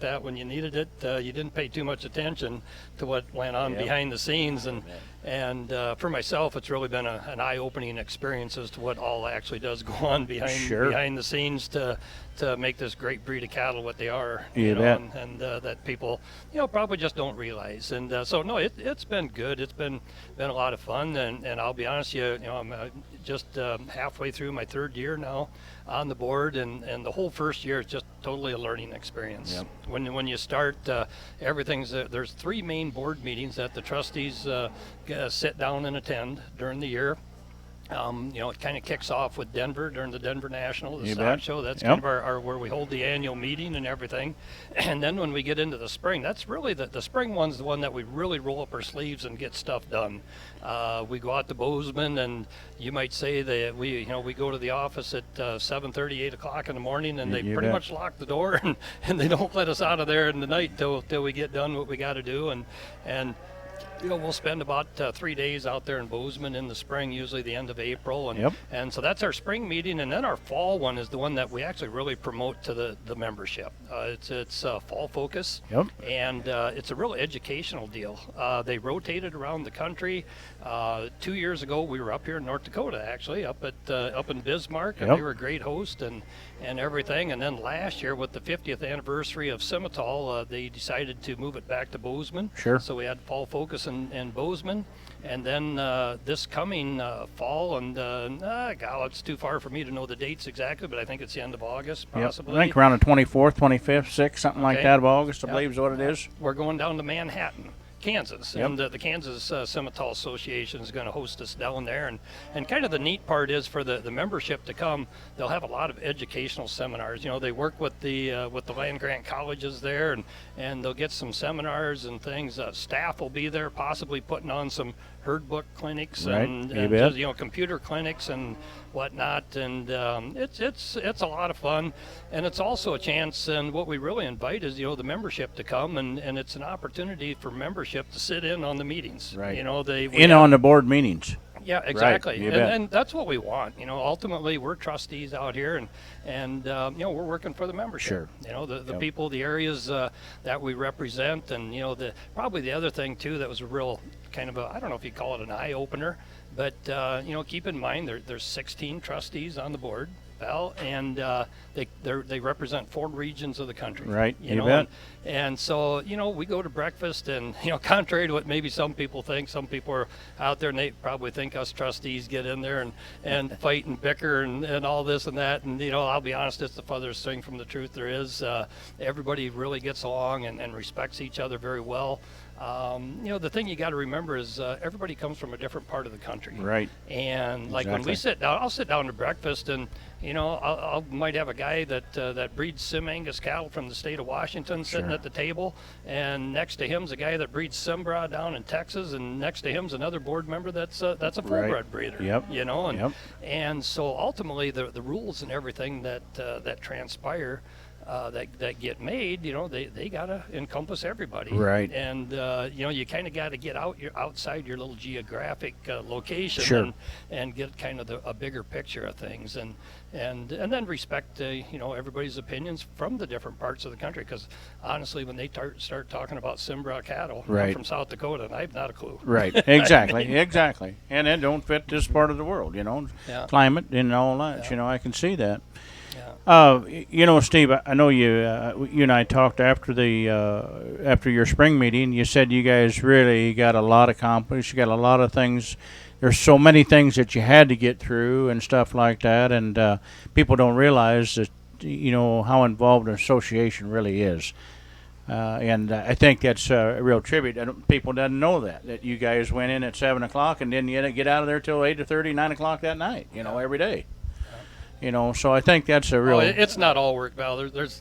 that when you needed it. You didn't pay too much attention to what went on behind the scenes, and for myself, it's really been an eye-opening experience as to what all actually does go on behind the scenes to make this great breed of cattle what they are, and that people, probably just don't realize. And so no, it's been good. It's been a lot of fun, and I'll be honest with you, I'm just halfway through my third year now on the board, and the whole first year is just totally a learning experience. When you start, there's 3 main board meetings that the trustees sit down and attend during the year. It kind of kicks off with Denver during the Denver National, the stock show. That's kind of our where we hold the annual meeting and everything. And then when we get into the spring, that's really the spring one's the one that we really roll up our sleeves and get stuff done. We go out to Bozeman, and you might say that we go to the office at 7:30, 8 o'clock in the morning, and they pretty much lock the door, and they don't let us out of there in the night till we get done what we got to do. And we'll spend about 3 days out there in Bozeman in the spring, usually the end of April. And so that's our spring meeting. And then our fall one is the one that we actually really promote to the membership. It's fall focus. And it's a real educational deal. They rotated around the country. 2 years ago, we were up here in North Dakota, actually, up in Bismarck. And they were a great host and everything. And then last year, with the 50th anniversary of Simmental, they decided to move it back to Bozeman. So we had fall focus in Bozeman, and then this coming fall, and it's too far for me to know the dates exactly, but I think it's the end of August, possibly. I think around the 24th, 25th, 6th, something like that of August, I believe is what it is. We're going down to Manhattan, Kansas, and the Kansas Simmental Association is going to host us down there, and kind of the neat part is for the membership to come, they'll have a lot of educational seminars. They work with the land grant colleges there, and they'll get some seminars and things. Staff will be there, possibly putting on some herd book clinics and just, computer clinics and whatnot, and it's a lot of fun, and it's also a chance. And what we really invite is the membership to come, and it's an opportunity for membership to sit in on the meetings. On the board meetings. Yeah, exactly. And that's what we want. Ultimately, we're trustees out here, and we're working for the membership. The people, the areas that we represent, and probably the other thing too that was a real kind of I don't know if you call it an eye opener, but keep in mind there's 16 trustees on the board. And they represent 4 regions of the country. And so we go to breakfast, and contrary to what maybe some people think, some people are out there and they probably think us trustees get in there and fight and bicker and all this and that, and I'll be honest, it's the furthest thing from the truth there is. Everybody really gets along and respects each other very well. The thing you got to remember is everybody comes from a different part of the country. And like when we sit down, I'll sit down to breakfast, and I might have a guy that breeds Sim Angus cattle from the state of Washington sitting at the table, and next to him's a guy that breeds Simbra down in Texas, and next to him's another board member that's a full-bred breeder. And so ultimately the rules and everything that transpire that get made, they gotta encompass everybody. And you kind of got to get outside your little geographic location and get kind of a bigger picture of things, and then respect everybody's opinions from the different parts of the country, because honestly, when they start talking about Simbra cattle from South Dakota, I have not a clue. Exactly. And it don't fit this part of the world, climate and all that. I can see that. Steve, I know you and I talked after your spring meeting. You said you guys really got a lot accomplished. You got a lot of things. There's so many things that you had to get through and stuff like that, and people don't realize that how involved an association really is. And I think that's a real tribute. People doesn't know that you guys went in at 7 o'clock and didn't get out of there till 8:30, 9 o'clock that night. Every day. So I think that's a real. It's not all work, Val. There's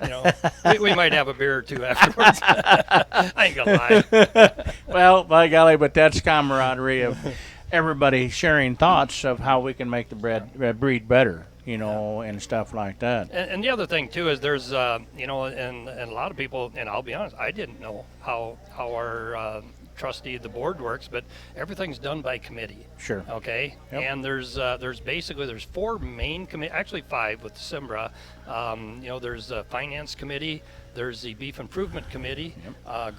we might have a beer or two afterwards. I ain't gonna lie. Well, by golly, but that's camaraderie of everybody sharing thoughts of how we can make the breed better, and stuff like that. And the other thing too is there's, and a lot of people, and I'll be honest, I didn't know how our trustee of the board works, but everything's done by committee. Sure. Okay. Yep. And there's four main committee, actually five with SIMBRA. There's the finance committee, there's the beef improvement committee,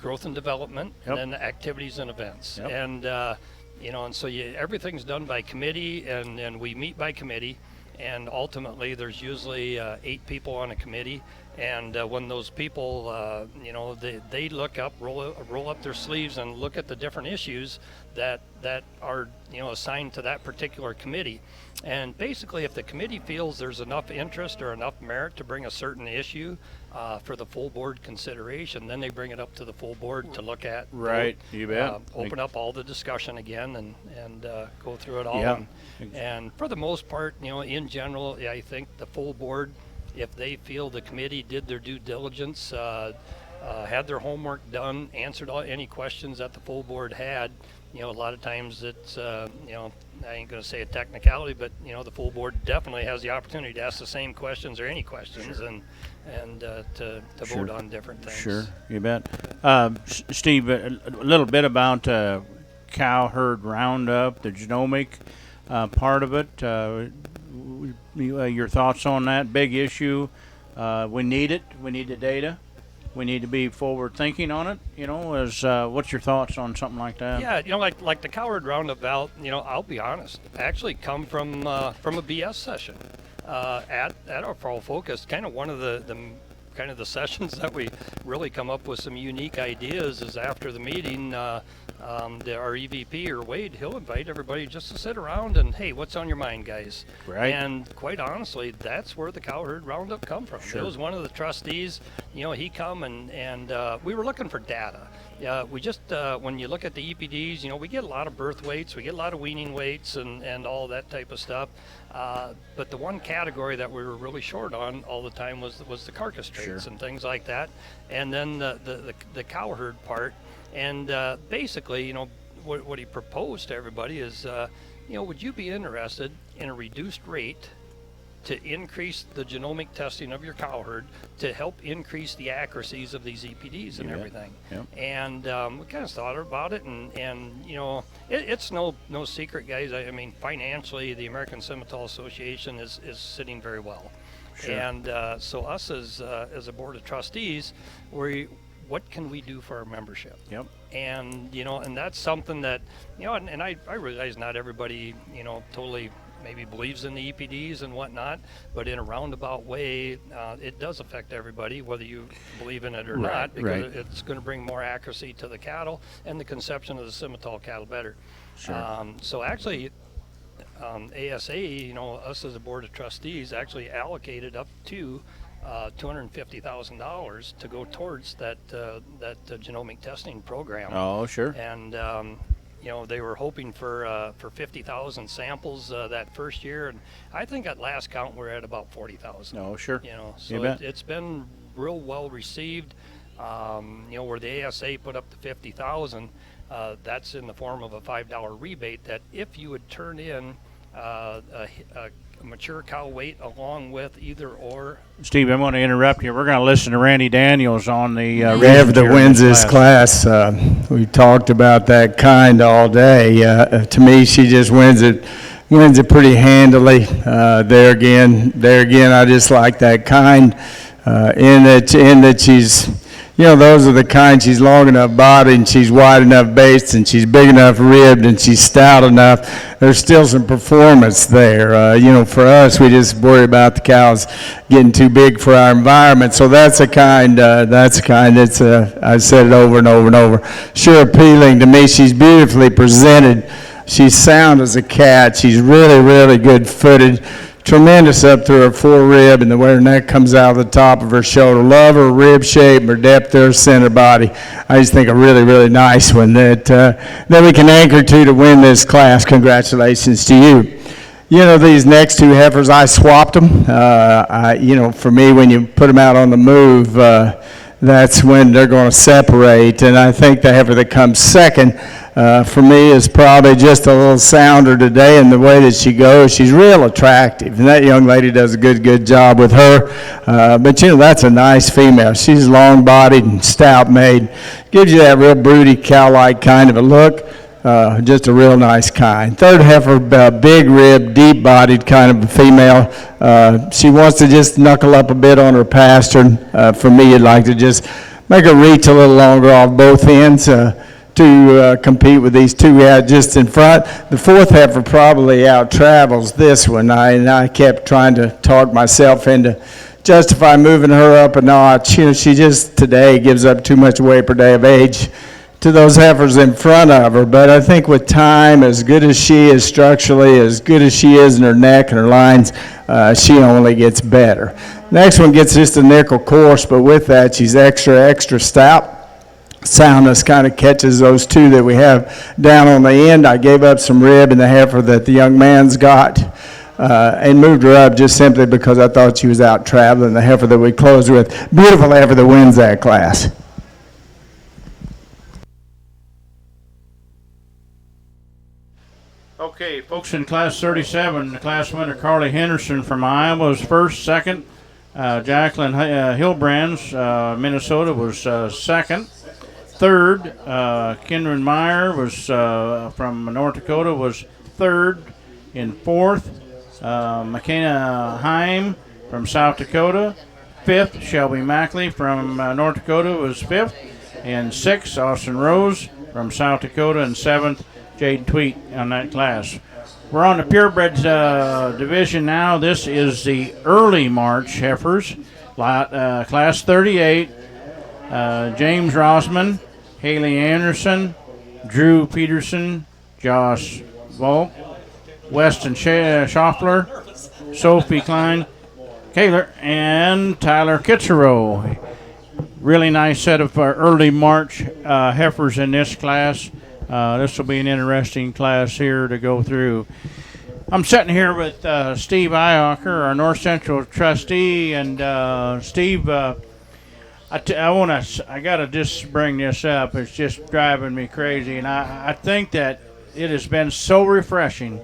growth and development, Yep. and then activities and events. Yep. And and so everything's done by committee, and we meet by committee. And ultimately, there's usually 8 people on a committee, and when those people, they look up, roll up their sleeves, and look at the different issues that are assigned to that particular committee. And basically, if the committee feels there's enough interest or enough merit to bring a certain issue for the full board consideration, then they bring it up to the full board to look at. Right, you bet. Open up all the discussion again and go through it all. Yeah. And for the most part, in general, I think the full board, if they feel the committee did their due diligence, had their homework done, answered any questions that the full board had, a lot of times it's, I ain't going to say a technicality, but the full board definitely has the opportunity to ask the same questions or any questions, Sure. and to Sure. vote on different things. Sure, you bet. Steve, a little bit about cow herd roundup, the genomic part of it. Your thoughts on that big issue? We need it. We need the data. We need to be forward thinking on it. What's your thoughts on something like that? Yeah, like the cow herd roundup vote, I'll be honest, actually come from a BS session at our fall focus. Kind of one of the kind of the sessions that we really come up with some unique ideas is after the meeting. Our EVP or Wade, he'll invite everybody just to sit around and, hey, what's on your mind, guys? Right. And quite honestly, that's where the cow herd roundup come from. Sure. It was one of the trustees, he come and we were looking for data. We just, when you look at the EPDs, we get a lot of birth weights, we get a lot of weaning weights and all that type of stuff. But the one category that we were really short on all the time was the carcass traits. Sure. And things like that. And then the cow herd part. And basically, what he proposed to everybody is, would you be interested in a reduced rate to increase the genomic testing of your cow herd to help increase the accuracies of these EPDs and everything? Yep. And we kind of thought about it, and it's no secret, guys. I mean, financially, the American Simmental Association is sitting very well. Sure. And so us as a board of trustees, what can we do for our membership? Yep. And and that's something that and I realize not everybody totally maybe believes in the EPDs and whatnot, but in a roundabout way, it does affect everybody, whether you believe in it or not, because it's going to bring more accuracy to the cattle and the conception of the Simmental cattle better. Sure. So actually, ASA, us as a board of trustees, actually allocated up to $250,000 to go towards that genomic testing program. Oh, sure. And they were hoping for 50,000 samples that first year, and I think at last count we're at about 40,000. Oh, sure. So it's been real well received. Where the ASA put up the 50,000, that's in the form of a $5 rebate that if you would turn in a mature cow weight along with either or. Steve, I'm going to interrupt you. We're going to listen to Randy Daniels on the Rev that wins this class. We talked about that kind all day. To me, she just wins it pretty handily. There again, I just like that kind in that she's. Those are the kind, she's long enough body and she's wide enough base and she's big enough ribbed and she's stout enough. There's still some performance there. For us, we just worry about the cows getting too big for our environment. So that's a kind that's, I've said it over and over and over, sure appealing to me. She's beautifully presented. She's sound as a cat. She's really, really good footed. Tremendous up through her forerib and the way her neck comes out of the top of her shoulder. Love her rib shape, her depth, her center body. I just think a really, really nice one that we can anchor to win this class. Congratulations to you. These next two heifers, I swapped them. For me, when you put them out on the move, that's when they're going to separate. And I think the heifer that comes second, for me, is probably just a little sounder today in the way that she goes. She's real attractive, and that young lady does a good job with her. But that's a nice female. She's long-bodied and stout-made. gives you that real broody, cow-like kind of a look. Just a real nice kind. Third heifer, big rib, deep-bodied kind of a female. She wants to just knuckle up a bit on her pastern. For me, you'd like to just make her reach a little longer off both ends to compete with these two out just in front. The fourth heifer probably out-travels this one. I kept trying to talk myself into justify moving her up a notch. You know, she just today gives up too much weight per day of age to those heifers in front of her. But I think with time, as good as she is structurally, as good as she is in her neck and her lines, she only gets better. Next one gets just a nickel course, but with that, she's extra stout. Soundness kind of catches those two that we have down on the end. I gave up some rib in the heifer that the young man's got and moved her up just simply because I thought she was out traveling, the heifer that we closed with. Beautiful heifer that wins that class. Okay, folks, in Class 37, the class winner Carly Henderson from Iowa was first. Second, Jacqueline Hilbrands, Minnesota, was second. Third, Kendron Meyer was from North Dakota, was third. In fourth, McKenna Heim from South Dakota. Fifth, Shelby Mackley from North Dakota was fifth. And sixth, Austin Rose from South Dakota. And seventh, Jade Tweet on that class. We're on the purebred division now. This is the early March heifers. Class 38, James Rossman, Haley Anderson, Drew Peterson, Josh Volk, Weston Schaffler, Sophie Klein, Kaler, and Tyler Kitzero. Really nice set of early March heifers in this class. This will be an interesting class here to go through. I'm sitting here with Steve Iocker, our North Central trustee, and Steve, I gotta just bring this up. It's just driving me crazy, and I think that it has been so refreshing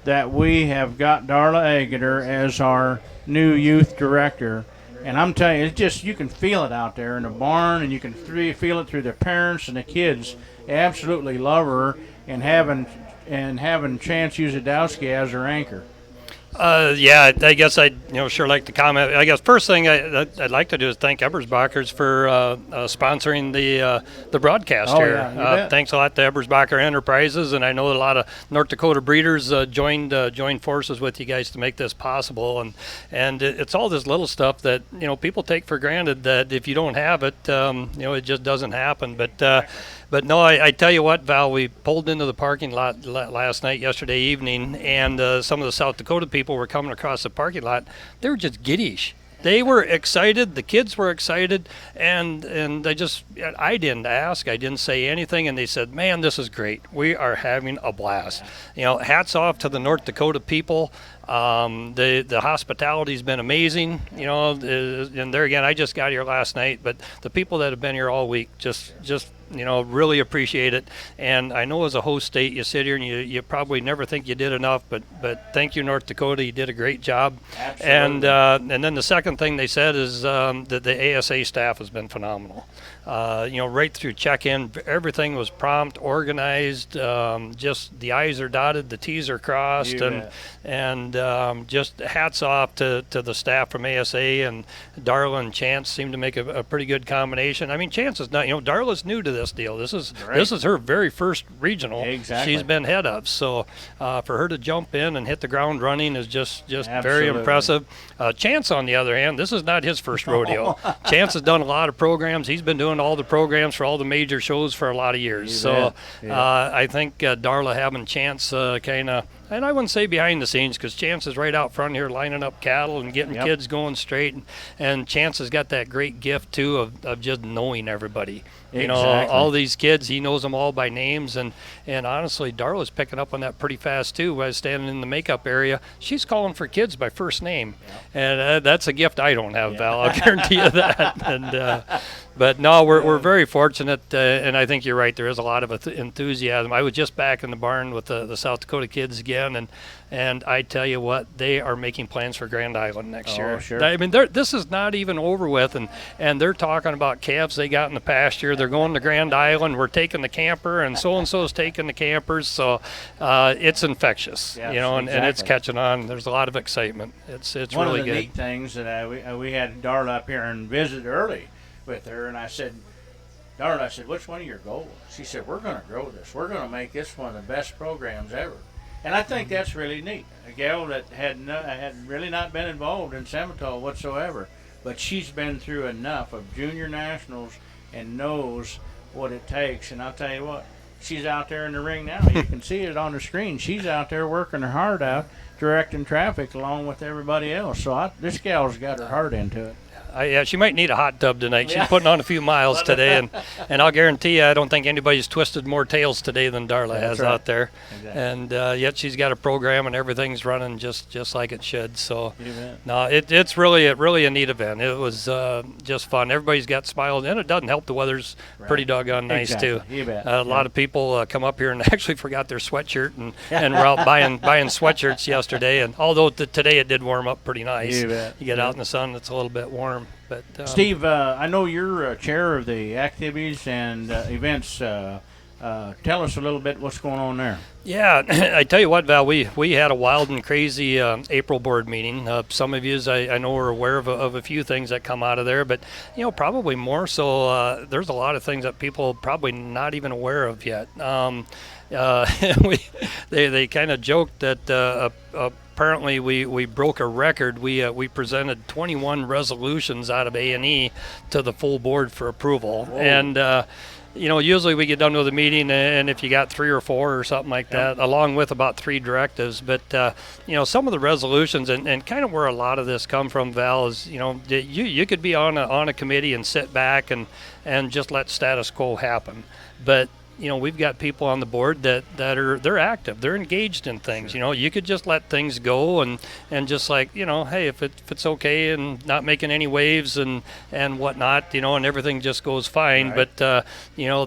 that we have got Darla Agater as our new youth director. And I'm telling you, it's just, you can feel it out there in the barn, and you can feel it through the parents and the kids. They absolutely love her, and having Chance Uzadowski as her anchor. Yeah, I guess I'd sure like to comment. I guess first thing I'd like to do is thank Ebersbachers for sponsoring the broadcast here. Yeah, you bet. Thanks a lot to Ebersbacher Enterprises, and I know a lot of North Dakota breeders joined forces with you guys to make this possible. And it's all this little stuff that people take for granted, that if you don't have it, it just doesn't happen. But no, I tell you what, Val, we pulled into the parking lot yesterday evening, and some of the South Dakota people were coming across the parking lot. They were just giddish. They were excited. The kids were excited, and I didn't ask. I didn't say anything, and they said, "Man, this is great. We are having a blast." Hats off to the North Dakota people. The hospitality's been amazing. And there again, I just got here last night, but the people that have been here all week just really appreciate it. And I know as a host state, you sit here and you probably never think you did enough, but thank you, North Dakota. You did a great job. Absolutely. And then the second thing they said is that the ASA staff has been phenomenal. Right through check-in, everything was prompt, organized. Just the I's are dotted, the T's are crossed, and just hats off to the staff from ASA, and Darla and Chance seem to make a pretty good combination. I mean, Chance is not, Darla's new to this deal. This is her very first regional. Exactly. She's been head of, so for her to jump in and hit the ground running is just Absolutely. very impressive. Chance, on the other hand, this is not his first rodeo. Chance has done a lot of programs. He's been doing all the programs for all the major shows for a lot of years. I think Darla having Chance kind of, and I wouldn't say behind the scenes, because Chance is right out front here lining up cattle and getting kids going straight, and Chance has got that great gift too of just knowing everybody. Exactly. All these kids, he knows them all by names, and honestly, Darla's picking up on that pretty fast too. When I was standing in the makeup area, she's calling for kids by first name, and that's a gift I don't have, Val. I'll guarantee you that. And But no, we're very fortunate, and I think you're right. There is a lot of enthusiasm. I was just back in the barn with the South Dakota kids again, and I tell you what, they are making plans for Grand Island next year. Sure. I mean, this is not even over with, and they're talking about calves they got in the pasture. They're going to Grand Island. We're taking the camper, and so-and-so's taking the campers. So it's infectious, Yes, and it's exactly. catching on. There's a lot of excitement. It's One really of the good. neat things that we had Darla up here and visit early with her, and I said, Darla, what's one of your goals? She said, we're going to grow this. We're going to make this one of the best programs ever. And I think that's really neat. A gal that had really not been involved in Semitole whatsoever, but she's been through enough of junior nationals and knows what it takes. And I'll tell you what, she's out there in the ring now. You can see it on the screen. She's out there working her heart out, directing traffic along with everybody else. So this gal's got her heart into it. Yeah, she might need a hot tub tonight. She's putting on a few miles today, and I'll guarantee you, I don't think anybody's twisted more tails today than Darla has out there. Exactly. And yet she's got a program, and everything's running just like it should. So, You bet. no, it's really a neat event. It was just fun. Everybody's got smiles, and it doesn't help the weather's pretty doggone nice Exactly. too. You bet. A lot of people come up here and actually forgot their sweatshirt and were out buying sweatshirts yesterday. And although today it did warm up pretty nice, You bet. you get out in the sun, it's a little bit warm. But Steve, I know you're chair of the activities and events. Tell us a little bit what's going on there. Yeah, I tell you what, Val, we had a wild and crazy April board meeting. Some of you, I know, are aware of a few things that come out of there, but probably more so. There's a lot of things that people probably not even aware of yet. They kind of joked that apparently we broke a record. We presented 21 resolutions out of A&E to the full board for approval. Whoa. And usually we get done with a meeting, and if you got 3 or 4 or something like that, along with about 3 directives. But some of the resolutions and kind of where a lot of this come from, Val, is you could be on a committee and sit back and just let status quo happen, but we've got people on the board they're active, they're engaged in things. Sure. You could just let things go and just like, hey, if it's okay and not making any waves and whatnot, and everything just goes fine. Right. But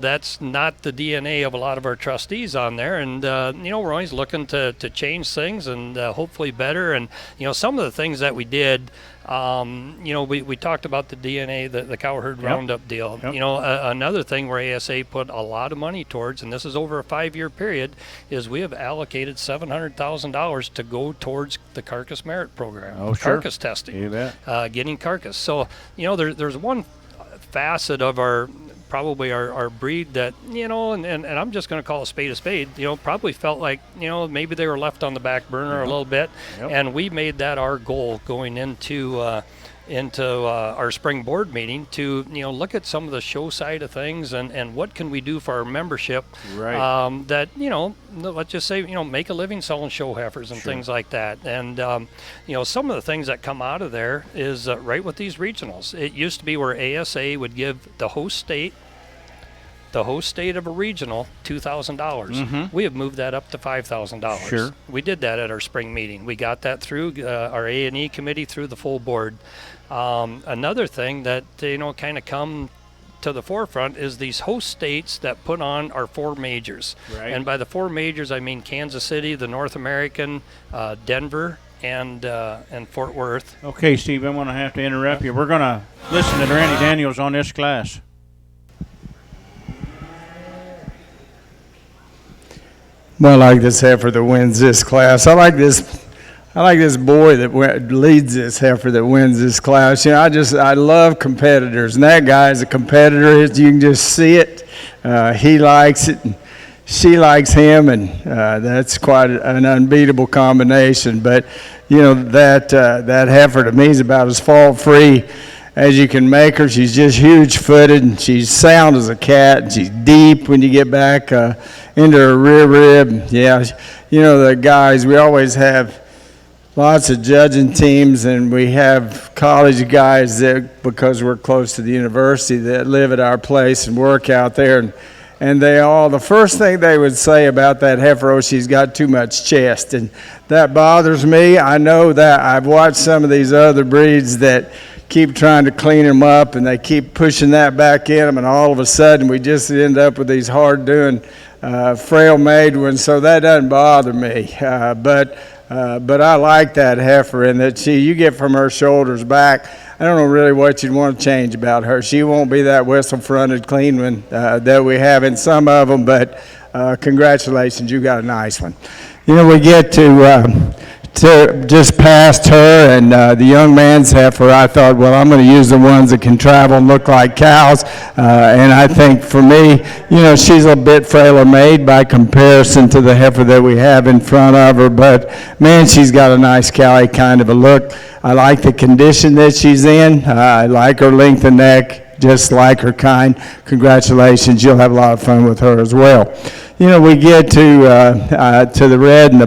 that's not the DNA of a lot of our trustees on there, and we're always looking to change things and hopefully better. And some of the things that we did, we talked about the DNA, the cow herd roundup deal. Yep. Another thing where ASA put a lot of money towards, and this is over a 5-year period, is we have allocated $700,000 to go towards the carcass merit program, carcass testing, You bet. getting carcass. So there's one facet of our breed that and I'm just going to call a spade, probably felt like maybe they were left on the back burner a little bit. Yep. And we made that our goal going into our spring board meeting to look at some of the show side of things and what can we do for our membership, Right. that let's just say make a living selling show heifers and Sure. things like that. And some of the things that come out of there is right with these regionals. It used to be where ASA would give the host state of a regional $2,000. Mhm. We have moved that up to $5,000. Sure. We did that at our spring meeting. We got that through our A&E committee, through the full board. Another thing that kind of come to the forefront is these host states that put on our 4 majors. Right. And by the 4 majors, I mean Kansas City, the North American, Denver, and Fort Worth. Okay, Steve, I'm going to have to interrupt you. We're going to listen to Randy Daniels on this class. Well, I like this heifer that wins this class. I like this boy that leads this heifer that wins this class. I love competitors, and that guy is a competitor. You can just see it. He likes it, and she likes him, and that's quite an unbeatable combination. But that heifer to me is about as fault-free as you can make her. She's just huge-footed, and she's sound as a cat, and she's deep when you get back into her rear rib. Yeah, the guys, we always have lots of judging teams, and we have college guys that, because we're close to the university, that live at our place and work out there, and they all, the first thing they would say about that heifer, she's got too much chest, and that bothers me. I know that I've watched some of these other breeds that keep trying to clean them up, and they keep pushing that back in them, and all of a sudden we just end up with these hard-doing, frail-made ones, so that doesn't bother me. But I like that heifer, and that you get from her shoulders back. I don't know really what you'd want to change about her. She won't be that whistle-fronted clean one that we have in some of them, but congratulations, you got a nice one. You know, we get to just past her and the young man's heifer. I thought, well, I'm going to use the ones that can travel and look like cows. And I think for me, you know, she's a bit frailer made by comparison to the heifer that we have in front of her. But, man, she's got a nice cowy kind of a look. I like the condition that she's in. I like her length of neck, just like her kind. Congratulations. You'll have a lot of fun with her as well. You know, we get to the red and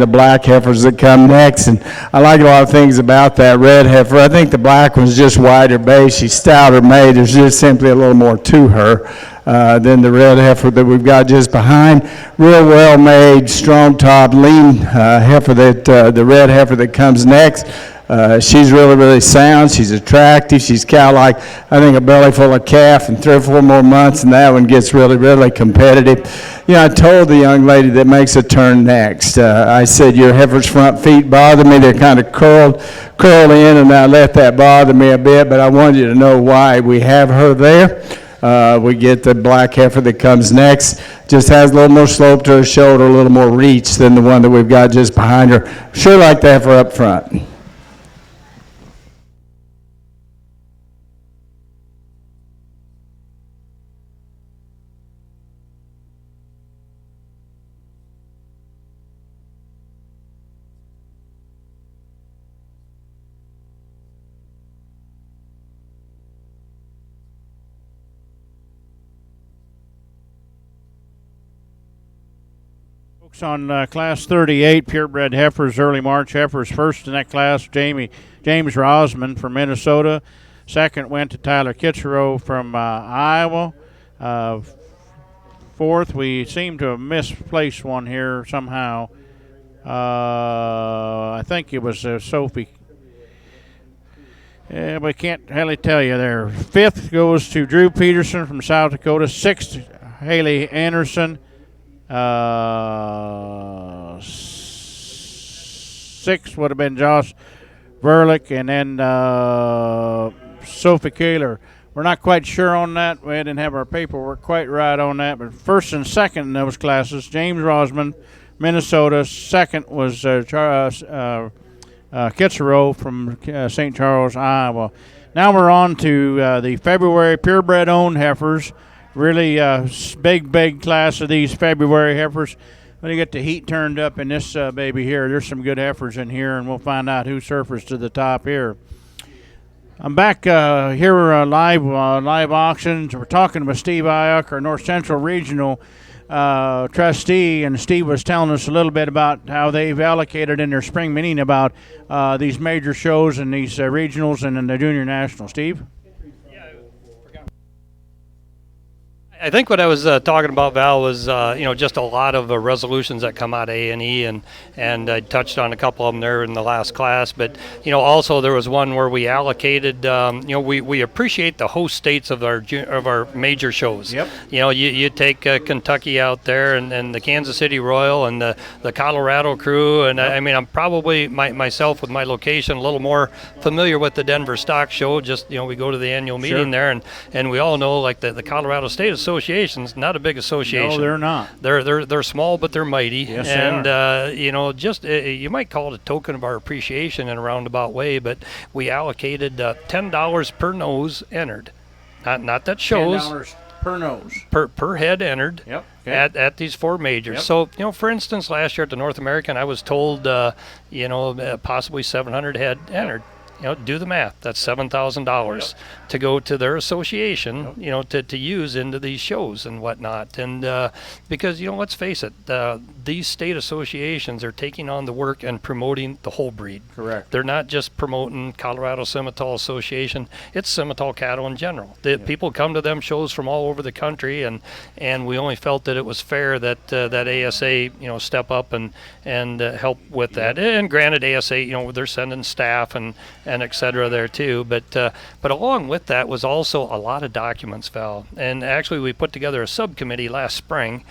the black heifers that come next, and I like a lot of things about that red heifer. I think the black one's just wider base. She's stouter made. There's just simply a little more to her than the red heifer that we've got just behind. Real well made, strong top, lean heifer that the red heifer that comes next. She's really, really sound. She's attractive. She's cow-like. I think a belly full of calf in 3 or 4 more months, and that one gets really, really competitive. You know, I told the young lady that makes a turn next. I said, your heifer's front feet bother me. They're kind of curled in, and I let that bother me a bit, but I wanted you to know why we have her there. We get the black heifer that comes next. Just has a little more slope to her shoulder, a little more reach than the one that we've got just behind her. Sure like the heifer up front. On Class 38, purebred heifers, early March heifers. First in that class, James Rosman from Minnesota. Second went to Tyler Kitcherow from Iowa. Fourth, we seem to have misplaced one here somehow. I think it was Sophie. Yeah, we can't really tell you there. Fifth goes to Drew Peterson from South Dakota. Sixth, Haley Anderson. Sixth would have been Josh Verlick, and then Sophie Kaler. We're not quite sure on that. We didn't have our paperwork quite right on that. But first and second in those classes, James Rosman, Minnesota. Second was Kitcherow from St. Charles, Iowa. Now we're on to the February purebred-owned heifers. Really big class of these February heifers. When you get the heat turned up in this baby here, there's some good heifers in here, and we'll find out who surfers to the top here. I'm back here live auctions. We're talking with Steve Ioch, our North Central Regional trustee, and Steve was telling us a little bit about how they've allocated in their spring meeting about these major shows and these regionals and in the junior national. Steve? I think what I was talking about, Val, was just a lot of resolutions that come out of A&E, and I touched on a couple of them there in the last class. But also there was one where we allocated. We appreciate the host states of our major shows. Yep. You take Kentucky out there, and the Kansas City Royal, and the Colorado Crew, and yep. I'm probably myself with my location a little more familiar with the Denver Stock Show. Just we go to the annual meeting there, and we all know like the Colorado State Association's not a big association. No, they're not. They're small, but they're mighty. Yes, and they are. You might call it a token of our appreciation in a roundabout way, but we allocated $10 per nose entered. Not that shows. $10 per nose. Per head entered. Yep. Okay. At these 4 majors. Yep. So, for instance, last year at the North American, I was told, possibly 700 head entered. Do the math. That's $7,000 to go to their association, to use into these shows and whatnot. And because, let's face it, these state associations are taking on the work and promoting the whole breed. Correct. They're not just promoting Colorado Simmental Association. It's Simmental cattle in general. People come to them shows from all over the country, and we only felt that it was fair that that ASA, step up and help with that. And granted, ASA, they're sending staff and and et cetera there too. But along with that was also a lot of documents, Val. And actually we put together a subcommittee last spring,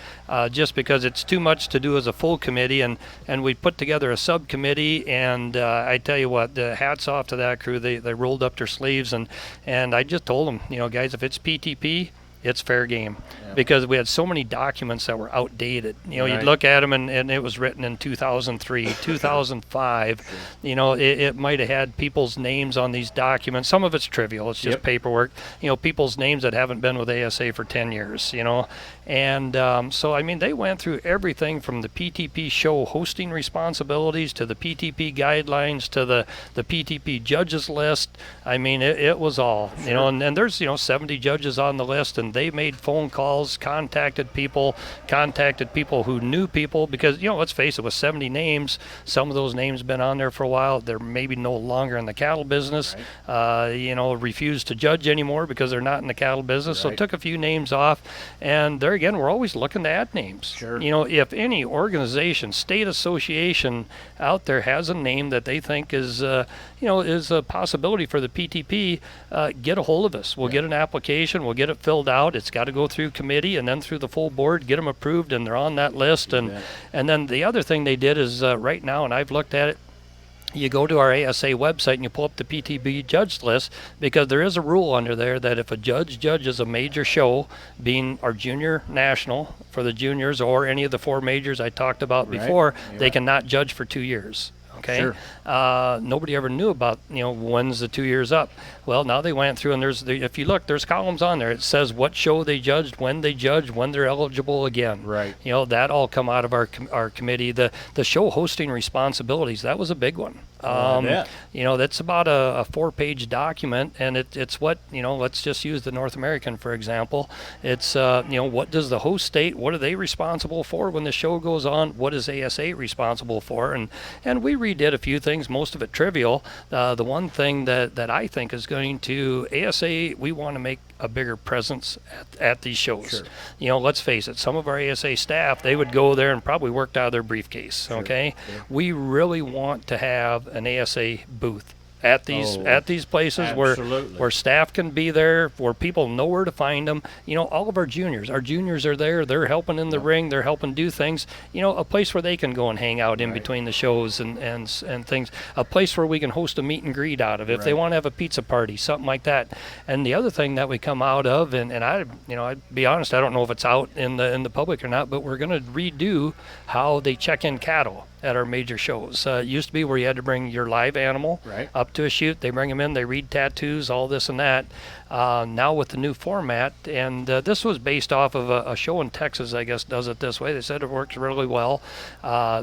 just because it's too much to do as a full committee, and we put together a subcommittee, and I tell you what, the hats off to that crew. They rolled up their sleeves, and I just told them, guys, if it's PTP, it's fair game, because we had so many documents that were outdated. You'd look at them and it was written in 2003, 2005. It might have had people's names on these documents. Some of it's trivial. It's just paperwork. People's names that haven't been with ASA for 10 years, And so, I mean, they went through everything from the PTP show hosting responsibilities to the PTP guidelines to the PTP judges list. I mean, it was all, and there's, 70 judges on the list, and they made phone calls, contacted people who knew people, because, let's face it, with 70 names, some of those names been on there for a while. They're maybe no longer in the cattle business, refused to judge anymore because they're not in the cattle business. So took a few names off, and there again, we're always looking to add names. Sure. If any organization, state association out there has a name that they think is a possibility for the PTP, get a hold of us. We'll get an application. We'll get it filled out. It's got to go through committee and then through the full board, get them approved, and they're on that list. And then the other thing they did is right now, and I've looked at it, you go to our ASA website and you pull up the PTP judge list, because there is a rule under there that if a judge judges a major show, being our junior national for the juniors or any of the 4 majors I talked about before, they cannot judge for 2 years. Okay. Sure. Nobody ever knew about, when's the 2 years up. Well, now they went through, and if you look, there's columns on there. It says what show they judged, when they're eligible again. Right. That all come out of our committee. The show hosting responsibilities, that was a big one. That's about a 4-page document, and it's what, let's just use the North American, for example. It's, what does the host state, what are they responsible for when the show goes on? What is ASA responsible for? And we redid a few things, most of it trivial. The one thing that I think is going to, ASA, we want to make a bigger presence at these shows. Sure. Let's face it, some of our ASA staff, they would go there and probably worked out of their briefcase. Sure. Okay. Yeah. We really want to have an ASA booth at these places where staff can be there, where people know where to find them. All of our juniors are there. They're helping in the ring. They're helping do things. A place where they can go and hang out in between the shows and things. A place where we can host a meet and greet out of if they want to have a pizza party, something like that. And the other thing that we come out of, and I'd be honest, I don't know if it's out in the public or not, but we're going to redo how they check in cattle at our major shows. It used to be where you had to bring your live animal up to a chute. They bring them in, they read tattoos, all this and that. Now with the new format, and this was based off of a show in Texas, I guess, does it this way. They said it works really well.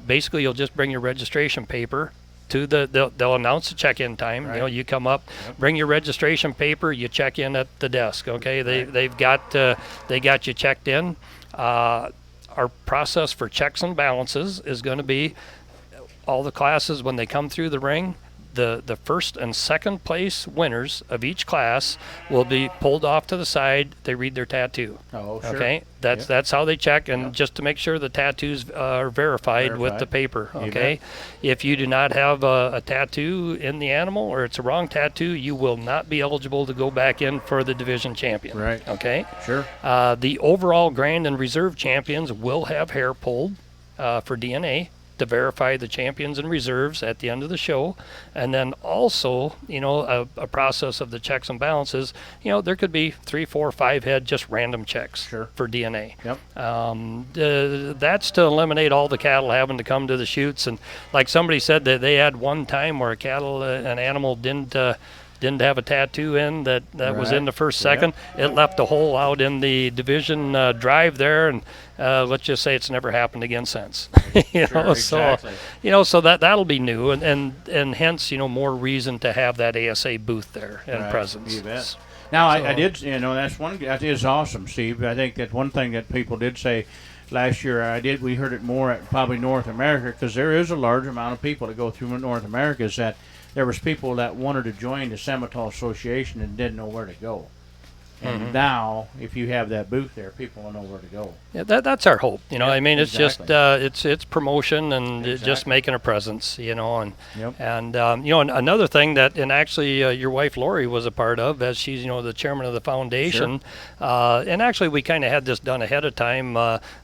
Basically, you'll just bring your registration paper to they'll announce the check-in time. You come up, bring your registration paper, you check in at the desk. Okay, they got you checked in. Our process for checks and balances is going to be all the classes when they come through the ring. The first and second place winners of each class will be pulled off to the side. They read their tattoo. Oh, sure. Okay, that's how they check, and just to make sure the tattoos are verified with the paper. Okay, if you do not have a tattoo in the animal, or it's a wrong tattoo, you will not be eligible to go back in for the division champion. Right. Okay. Sure. The overall grand and reserve champions will have hair pulled for DNA to verify the champions and reserves at the end of the show. And then also, a process of the checks and balances, there could be 3, 4, 5 head, just random checks for DNA. Yep. That's to eliminate all the cattle having to come to the chutes. And like somebody said, that they had one time where an animal didn't have a tattoo in that was in the first second. It left a hole out in the division drive there, and let's just say it's never happened again since. Exactly. So that'll be new, and hence more reason to have that ASA booth there and presence. You bet. Now I did, that is awesome, Steve. I think that one thing that people did say last year, we heard it more at probably North America, because there is a large amount of people that go through North America, is that there was people that wanted to join the Simmental Association and didn't know where to go. And now, if you have that booth there, people will know where to go. Yeah, that's our hope. You know, Yep, I mean, it's exactly. just it's promotion and just Exactly. making a presence. You know, Yep. and you know, another thing that, and actually your wife Lori was a part of, as she's, you know, the chairman of the foundation. And actually, we kind of had this done ahead of time.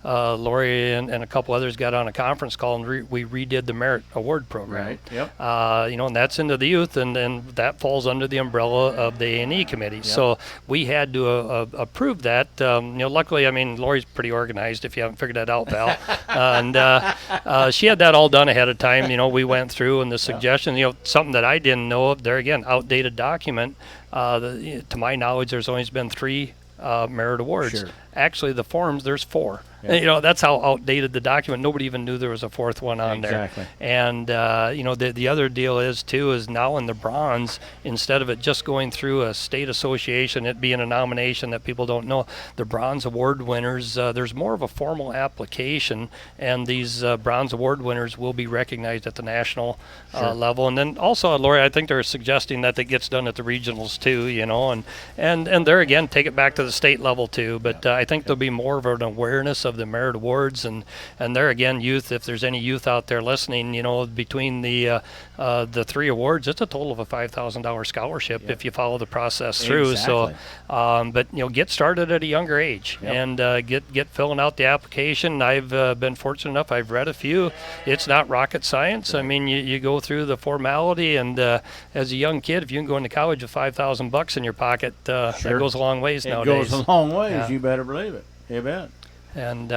Lori and a couple others got on a conference call, and we redid the merit award program. Right. Yep. You know, and that's into the youth, and that falls under the umbrella of the A&E committee. Yep. So we had to approve that. You know, luckily, I mean, Lori's pretty organized, if you haven't figured that out, Val. And she had that all done ahead of time. You know, we went through, and the suggestion, you know, something that I didn't know of, there again, outdated document. To my knowledge, there's only been 3 merit awards. Sure. Actually, the forms, there's 4. Yeah. You know, that's how outdated the document. Nobody even knew there was a 4th one on Exactly. there. And you know, the other deal is too is now in the bronze, instead of it just going through a state association, it being a nomination that people don't know, the bronze award winners, there's more of a formal application, and these bronze award winners will be recognized at the national level. And then also, Lori, I think they're suggesting that it gets done at the regionals too. You know, and there again, take it back to the state level too. But I think there'll be more of an awareness of the merit awards, and there again, youth, if there's any youth out there listening, you know, between the 3 awards, it's a total of a $5,000 scholarship if you follow the process through. Exactly. So but you know, get started at a younger age. Yep. And get filling out the application. I've been fortunate enough, I've read a few. It's not rocket science. I mean, you go through the formality, and as a young kid, if you can go into college with $5,000 in your pocket, that goes a long ways nowadays. It goes a long ways. Yeah. You better believe it. You bet. And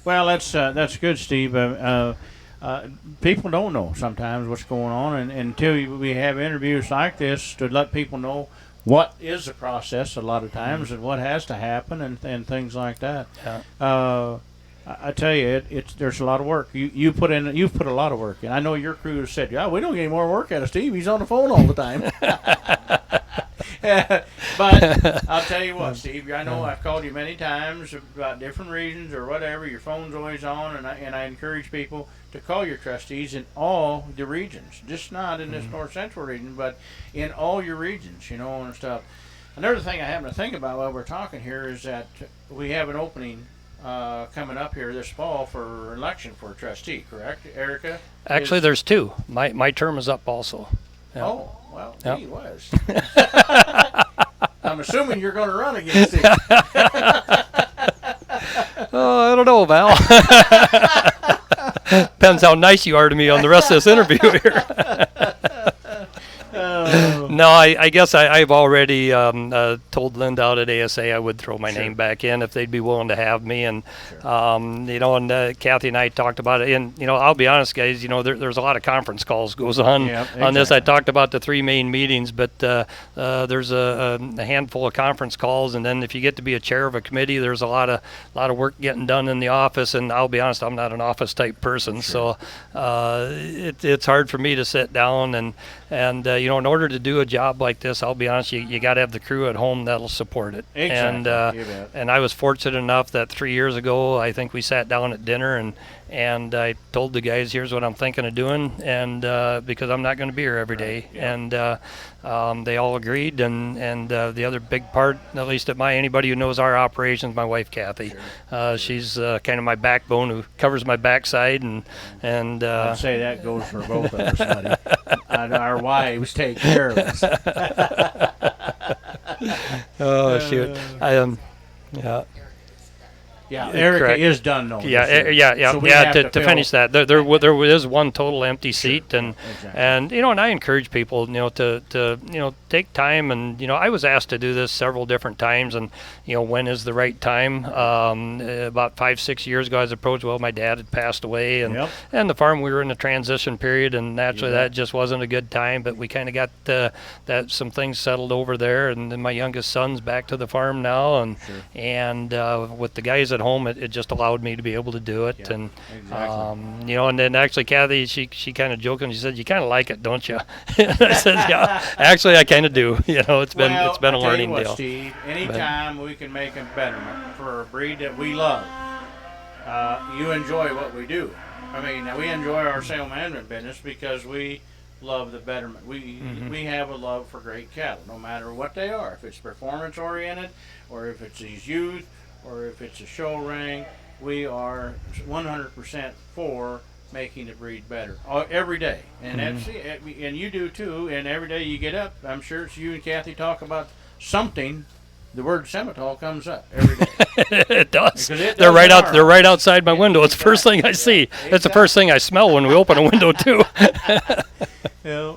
Well, that's good, Steve. People don't know sometimes what's going on, and until we have interviews like this to let people know what is the process a lot of times and what has to happen and things like that. Yeah. I tell you, there's a lot of work. You've put a lot of work in. I know your crew has said, "Yeah, we don't get any more work out of Steve. He's on the phone all the time." But I'll tell you what, Steve. I know I've called you many times about different reasons or whatever. Your phone's always on, and I encourage people to call your trustees in all the regions, just not in this north central region, but in all your regions, you know, and stuff. Another thing I happen to think about while we're talking here is that we have an opening coming up here this fall for election for a trustee, correct, Erica? Actually, there's 2. My term is up also. Yeah. Oh, well, Yep. he was. I'm assuming you're going to run against him. Oh, I don't know, Val. Depends how nice you are to me on the rest of this interview here. No, I guess I've already told Linda out at ASA I would throw my name back in if they'd be willing to have me. And, you know, and Kathy and I talked about it. And, you know, I'll be honest, guys, you know, there's a lot of conference calls goes on on this. I talked about the 3 main meetings, but there's a handful of conference calls. And then if you get to be a chair of a committee, there's a lot of work getting done in the office. And I'll be honest, I'm not an office type person. So it's hard for me to sit down and you know, in order to do a job like this, I'll be honest, you got to have the crew at home that'll support it. Exactly. And I was fortunate enough that 3 years ago, I think we sat down at dinner and I told the guys, here's what I'm thinking of doing, and because I'm not going to be here every day. And they all agreed, and the other big part, at least anybody who knows our operations, my wife Kathy. She's kind of my backbone, who covers my backside, and I'd say that goes for both of us, buddy. Our wives take care of us. Oh shoot, yeah. Yeah, Erica Correct. is done though. Yeah, this year. So we have To fill- finish that, there is one total empty seat, and exactly. and you know, and I encourage people, you know, to you know, take time, and you know, I was asked to do this several different times, and you know, when is the right time? About 5-6 years ago, I was approached. Well, my dad had passed away, and and the farm, we were in a transition period, and naturally that just wasn't a good time. But we kind of got that some things settled over there, and then my youngest son's back to the farm now, and with the guys at home, it just allowed me to be able to do it. And you know, and then actually Kathy, she kind of joking, she said, "You kind of like it, don't you?" And I said, "Yeah, actually I kind of do." You know, it's been a learning deal. Steve, anytime we can make a betterment for a breed that we love, you enjoy what we do. I mean, we enjoy our sale management business because we love the betterment. We have a love for great cattle, no matter what they are. If it's performance oriented, or if it's these youth, or if it's a show ring, we are 100% for making the breed better every day. And that's and you do too. And every day you get up, I'm sure it's you and Kathy talk about something. The word Simmental comes up every day. It does. It They're does right out. tomorrow. They're right outside my window. It's the first thing I see. It's the first thing I smell when we open a window too. Yeah.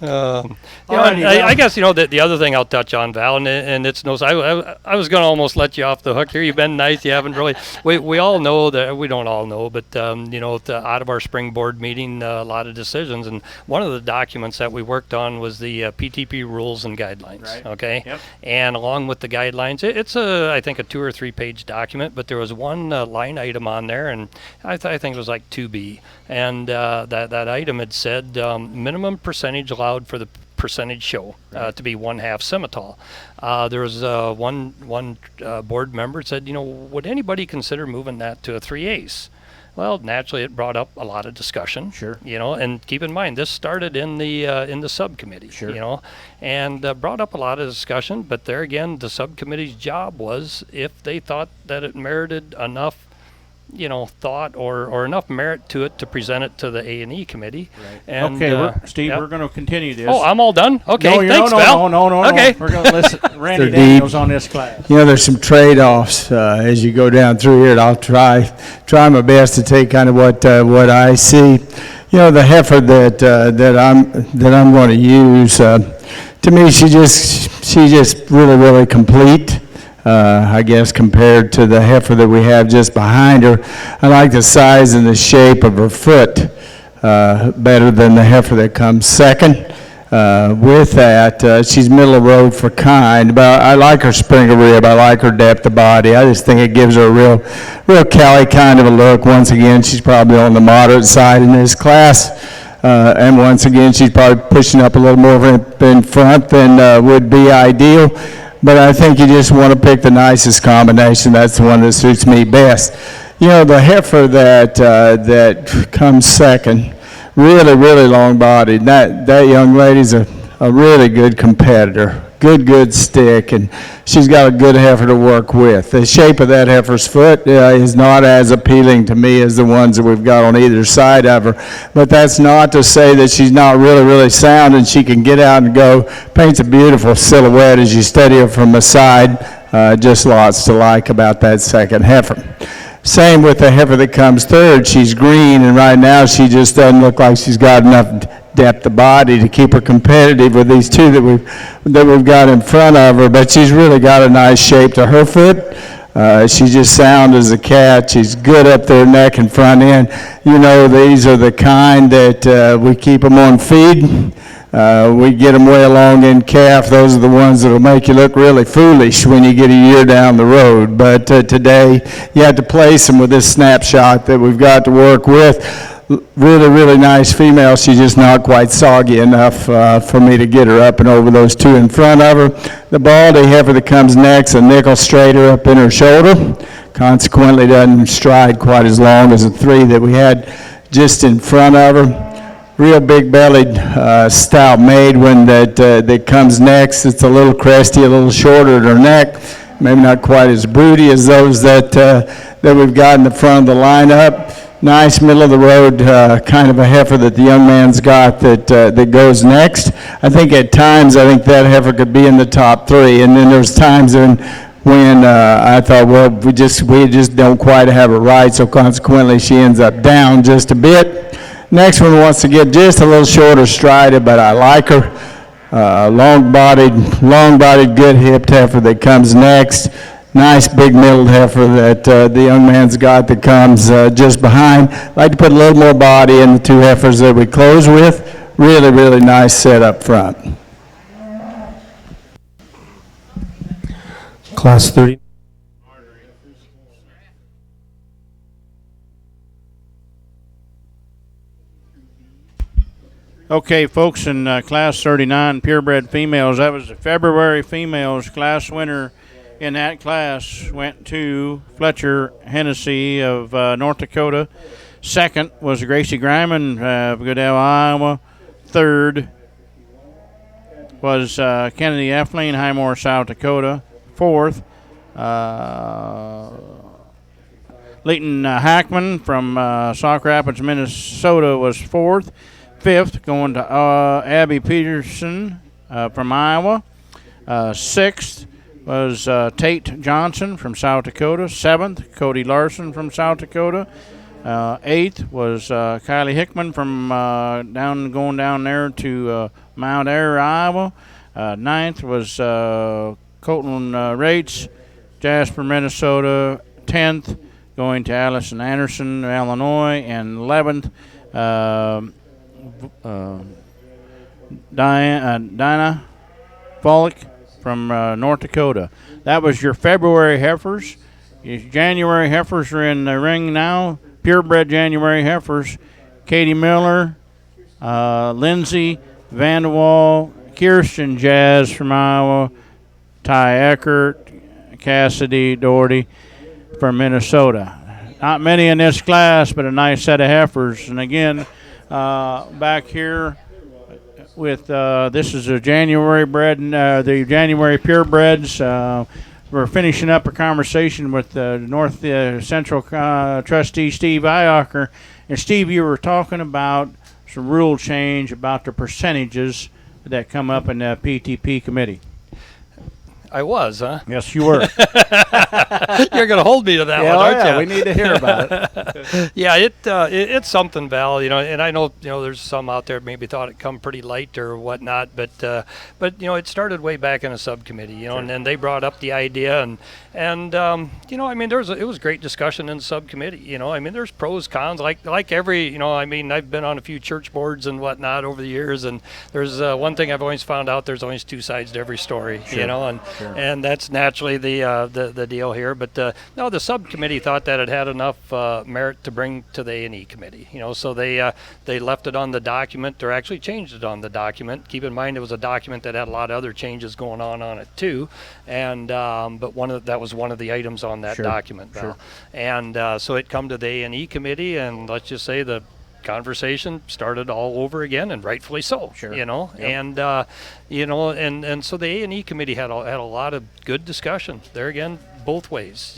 I guess the other thing I'll touch on, Val, and it's no. I was going to almost let you off the hook here. You've been nice. You haven't really. We all know that we don't all know, but out of our spring board meeting, a lot of decisions, and one of the documents that we worked on was the PTP rules and guidelines. Right. Okay. Yep. And along with the guidelines, it's I think a 2 or 3 page document, but there was one line item on there, and I think it was like 2B, and that item had said minimum percentage allowed for the percentage show to be 1/2 Simmental. There was one board member said, would anybody consider moving that to a 3/8? Well, naturally, it brought up a lot of discussion. Sure. And keep in mind, this started in the subcommittee. Sure. And brought up a lot of discussion. But there again, the subcommittee's job was, if they thought that it merited enough thought or enough merit to it, to present it to the A&E committee. Right. And, Okay, Steve, yeah. we're going to continue this. Oh, I'm all done? Okay, no, thanks, no, Val. no. Okay. We're going to listen. Randy They're Daniels deep. on this class. There's some trade-offs as you go down through here, and I'll try my best to take kind of what I see. The heifer that I'm going to use, to me, she just really complete. I guess compared to the heifer that we have just behind her. I like the size and the shape of her foot better than the heifer that comes second. With that, she's middle of the road for kind, but I like her spring of rib. I like her depth of body. I just think it gives her a real Cali kind of a look. Once again, she's probably on the moderate side in this class. And once again, she's probably pushing up a little more in front than would be ideal. But I think you just want to pick the nicest combination. That's the one that suits me best. The heifer that comes second, really long-bodied. That young lady's a really good competitor. Good stick, and she's got a good heifer to work with. The shape of that heifer's foot is not as appealing to me as the ones that we've got on either side of her. But that's not to say that she's not really sound, and she can get out and go. Paints a beautiful silhouette as you study her from the side. Just lots to like about that second heifer. Same with the heifer that comes third. She's green, and right now she just doesn't look like she's got enough depth of body to keep her competitive with these two that we've got in front of her. But she's really got a nice shape to her foot. She's just sound as a cat. She's good up there, neck and front end. These are the kind that we keep them on feed. We get them way along in calf. Those are the ones that will make you look really foolish when you get a year down the road. But today, you have to place them with this snapshot that we've got to work with. Really nice female. She's just not quite soggy enough for me to get her up and over those two in front of her. The baldy heifer that comes next, a nickel straighter up in her shoulder. Consequently, doesn't stride quite as long as the three that we had just in front of her. Real big-bellied, stout maid one that comes next. It's a little cresty, a little shorter at her neck. Maybe not quite as broody as those that we've got in the front of the lineup. Nice middle of the road kind of a heifer that the young man's got that goes next. I think at times that heifer could be in the top three, and then there's times when I thought, well, we just don't quite have her right, so consequently she ends up down just a bit. Next one wants to get just a little shorter strided, but I like her. Long-bodied, good hipped heifer that comes next. Nice big middled heifer that the young man's got that comes just behind. I'd like to put a little more body in the two heifers that we close with. Really nice set up front. Class 30. Okay, folks, in Class 39, purebred females, that was the February females class winner. In that class went to Fletcher Hennessy of North Dakota. Second was Gracie Griman of Goodell, Iowa. Third was Kennedy Effling, Highmore, South Dakota. Fourth, Leighton Hackman from Sauk Rapids, Minnesota was fourth. Fifth, going to Abby Peterson from Iowa. Sixth was Tate Johnson from South Dakota. Seventh, Cody Larson from South Dakota. Eighth was Kylie Hickman from going down there to Mount Ayr, Iowa. Ninth was Colton Rates, Jasper, Minnesota. 10th, going to Allison Anderson, Illinois. And 11th, Dinah Follick from North Dakota. That was your February heifers. Your January heifers are in the ring now. Purebred January heifers: Katie Miller, Lindsay Vanderwall, Kirsten Jazz from Iowa, Ty Eckert, Cassidy Doherty from Minnesota. Not many in this class, but a nice set of heifers. And again, back here with this is a January bred, the January purebreds. We're finishing up a conversation with North Central trustee Steve Iocker. And Steve, you were talking about some rule change about the percentages that come up in the PTP committee. I was, huh? Yes, you were. You're going to hold me to that one, aren't you? We need to hear about it. Yeah, it's something, Val. And I know there's some out there maybe thought it come pretty light or whatnot, but it started way back in a subcommittee, Sure. and then they brought up the idea, and it was great discussion in the subcommittee. There's pros, cons, like every, I've been on a few church boards and whatnot over the years, and there's one thing I've always found out: there's always two sides to every story, Sure. Sure. And that's naturally the deal here. But no, the subcommittee thought that it had enough merit to bring to the A&E committee. So they left it on the document, or actually changed it on the document. Keep in mind it was a document that had a lot of other changes going on it too. And but that was one of the items on that Sure. document. Sure. And so it come to the A&E committee, and let's just say the conversation started all over again, and rightfully so. Sure. Yep. And so the A&E committee had a lot of good discussion there again, both ways.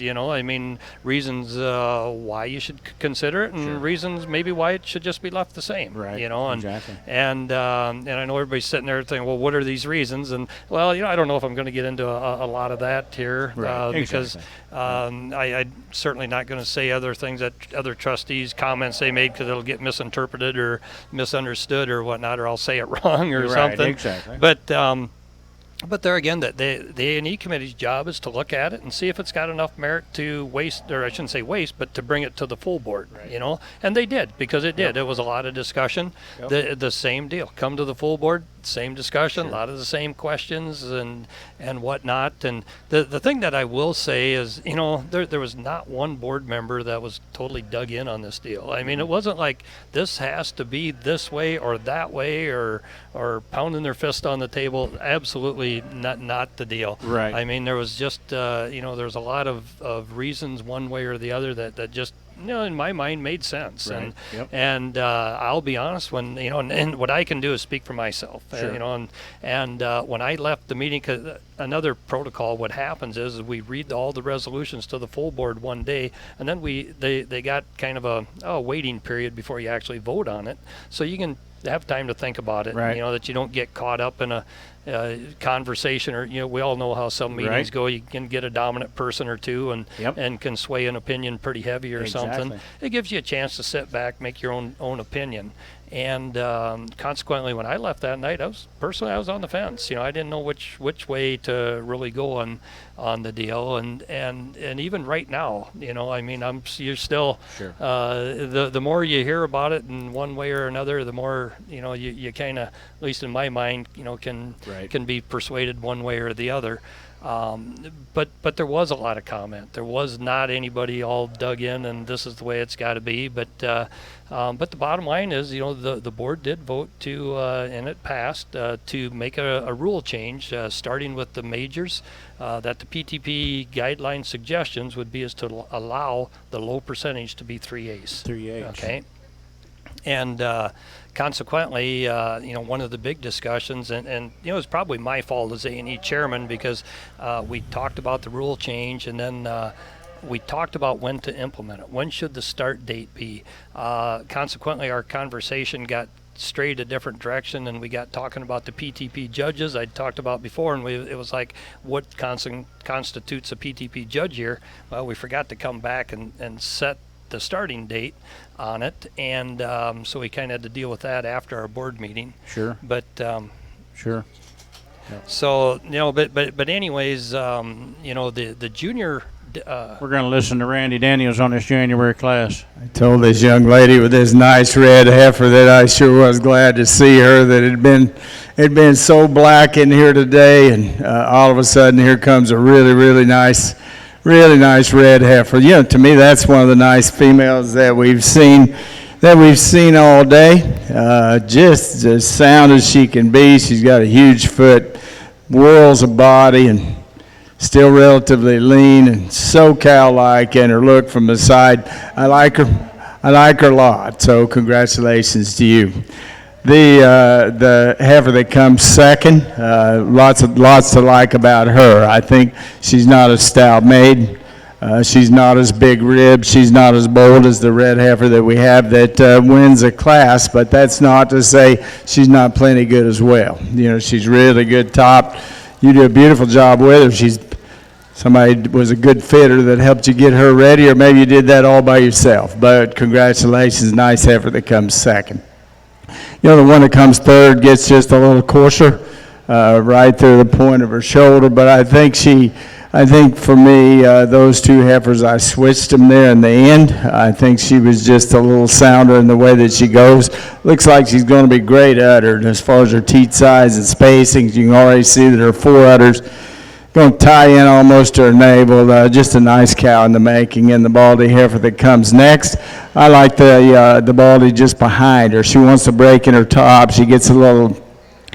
Reasons why you should consider it, and Sure. reasons maybe why it should just be left the same. Right. Exactly. And I know everybody's sitting there thinking, well, what are these reasons? And well, I don't know if I'm going to get into a lot of that here, Right. because I'm certainly not going to say other things that other trustees' comments they made, because it'll get misinterpreted or misunderstood or whatnot, or I'll say it wrong or Right, something. exactly. But there again, the A&E committee's job is to look at it and see if it's got enough merit to waste, or I shouldn't say waste, but to bring it to the full board. Right. And they did, because it did. Yep. It was a lot of discussion. Yep. The same deal. Come to the full board, same discussion, Sure. a lot of the same questions and whatnot. And the thing that I will say is, there was not one board member that was totally dug in on this deal. It wasn't like this has to be this way or that way, or pounding their fist on the table. Absolutely not the deal. Right. There was just there's a lot of reasons one way or the other that just in my mind made sense. Right. And I'll be honest, when and what I can do is speak for myself. Sure. And when I left the meeting, 'cause another protocol, what happens is we read all the resolutions to the full board one day, and then they got kind of a waiting period before you actually vote on it, so you can have time to think about it. Right. That you don't get caught up in a conversation, or we all know how some meetings Right. go. You can get a dominant person or two and can sway an opinion pretty heavy or something. Exactly. It gives you a chance to sit back, make your own opinion. And consequently, when I left that night, I was on the fence. I didn't know which way to really go on the deal. And even right now, you're still Sure. the more you hear about it in one way or another, the more you kind of, at least in my mind, Right. can be persuaded one way or the other. But there was a lot of comment. There was not anybody all dug in and this is the way it's got to be. But the bottom line is, the board did vote to, and it passed, to make a rule change, starting with the majors, that the PTP guideline suggestions would be is to allow the low percentage to be 3/8. 3/8. Okay. And consequently, one of the big discussions, and it's probably my fault as A&E chairman, because we talked about the rule change, and then we talked about when to implement it. When should the start date be? Consequently, our conversation got strayed a different direction, and we got talking about the PTP judges I'd talked about before, and it was like, what constitutes a PTP judge here? Well, we forgot to come back and set the starting date on it, and so we kind of had to deal with that after our board meeting. Sure. But Sure. so but anyways, the junior. We're going to listen to Randy Daniels on this January class. I told this young lady with this nice red heifer that I sure was glad to see her, that it'd been so black in here today, and all of a sudden here comes a really nice red heifer. To me that's one of the nice females that we've seen all day. Just as sound as she can be. She's got a huge foot, whirls a body, and still relatively lean and so cow-like, and her look from the side, I like her a lot. So congratulations to you. The heifer that comes second, lots to like about her. I think she's not as stout made. She's not as big ribbed. She's not as bold as the red heifer that we have that wins a class, but that's not to say she's not plenty good as well. She's really good top. You do a beautiful job with her. Somebody was a good fitter that helped you get her ready, or maybe you did that all by yourself. But congratulations, nice heifer that comes second. The one that comes third gets just a little coarser, right through the point of her shoulder. But I think for me, those two heifers, I switched them there in the end. I think she was just a little sounder in the way that she goes. Looks like she's going to be great uddered as far as her teat size and spacing. You can already see that her forerudders going to tie in almost to her navel. Just a nice cow in the making. And the baldy heifer that comes next, I like the baldy just behind her. She wants to break in her top. She gets a little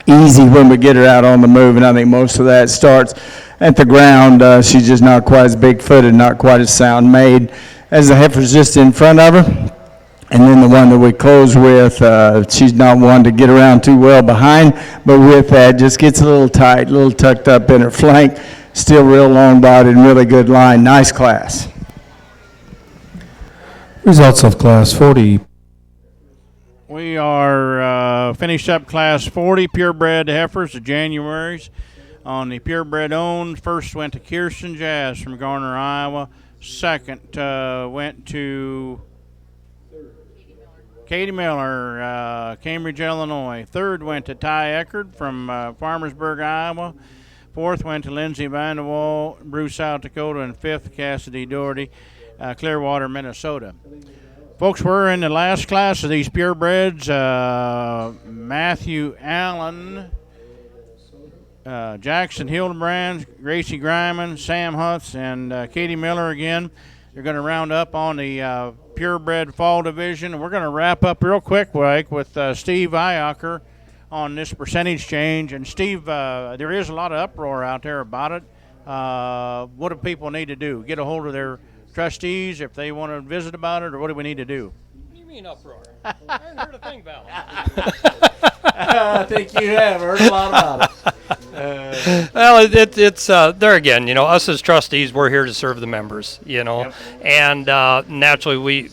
easy when we get her out on the move, and I think most of that starts at the ground. She's just not quite as big-footed, not quite as sound made as the heifer's just in front of her. And then the one that we close with, she's not one to get around too well behind, but with that, just gets a little tight, a little tucked up in her flank, still real long-bodied and really good line. Nice class. Results of Class 40. We are finished up Class 40 purebred heifers, the Januaries. On the purebred owned, first went to Kirsten Jazz from Garner, Iowa. Second went to Katie Miller, Cambridge, Illinois. Third went to Ty Eckert from Farmersburg, Iowa. Fourth went to Lindsey Vanderwall, Bruce, South Dakota. And fifth, Cassidy Doherty, Clearwater, Minnesota. Folks, we're in the last class of these purebreds. Matthew Allen, Jackson Hildebrand, Gracie Griman, Sam Hutz, and Katie Miller again. They're going to round up on the purebred fall division. And we're going to wrap up real quick, Mike, with Steve Iacker on this percentage change. And Steve, there is a lot of uproar out there about it. What do people need to do? Get a hold of their trustees if they want to visit about it, or what do we need to do? What do you mean uproar? I haven't heard a thing about it. I think you have heard a lot about it. Well, it's there again. Us as trustees, we're here to serve the members. Yep. And naturally,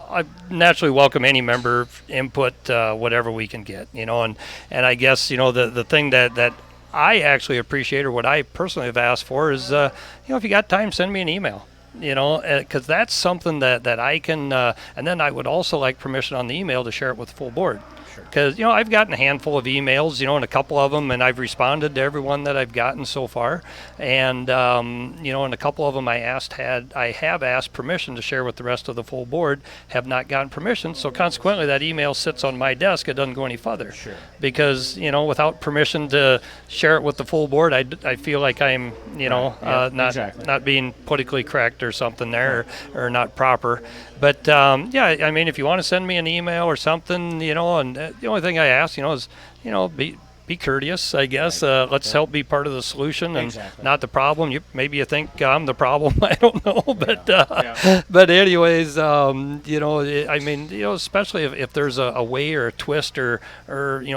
I naturally welcome any member input, whatever we can get. And I guess the thing that I actually appreciate, or what I personally have asked for, is if you got time, send me an email. Because that's something that I can, and then I would also like permission on the email to share it with the full board. Because, I've gotten a handful of emails, and a couple of them, and I've responded to everyone that I've gotten so far. And, and a couple of them I have asked permission to share with the rest of the full board, have not gotten permission. So consequently, that email sits on my desk. It doesn't go any further. Sure. Because, without permission to share it with the full board, I feel like I'm, not being politically correct or something there, or not proper. But, if you want to send me an email or something, and the only thing I ask, is, be courteous, I guess. Let's help be part of the solution and not the problem. Maybe you think I'm the problem. I don't know, but but anyways, I mean, especially if there's a way or a twist or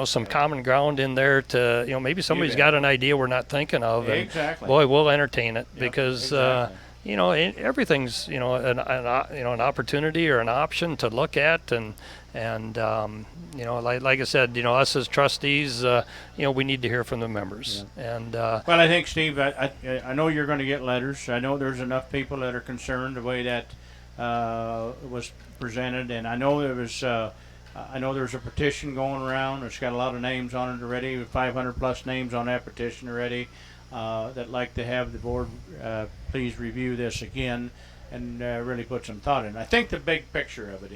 some common ground in there to maybe somebody's got an idea we're not thinking of, and boy, we'll entertain it because. Everything's an opportunity or an option to look at, and like I said, us as trustees, we need to hear from the members. And well, I think Steve, I know you're going to get letters. I know there's enough people that are concerned the way that was presented, and I know there's a petition going around. It's got a lot of names on it already, 500 plus names on that petition already. That like to have the board please review this again and really put some thought in. I think the big picture of it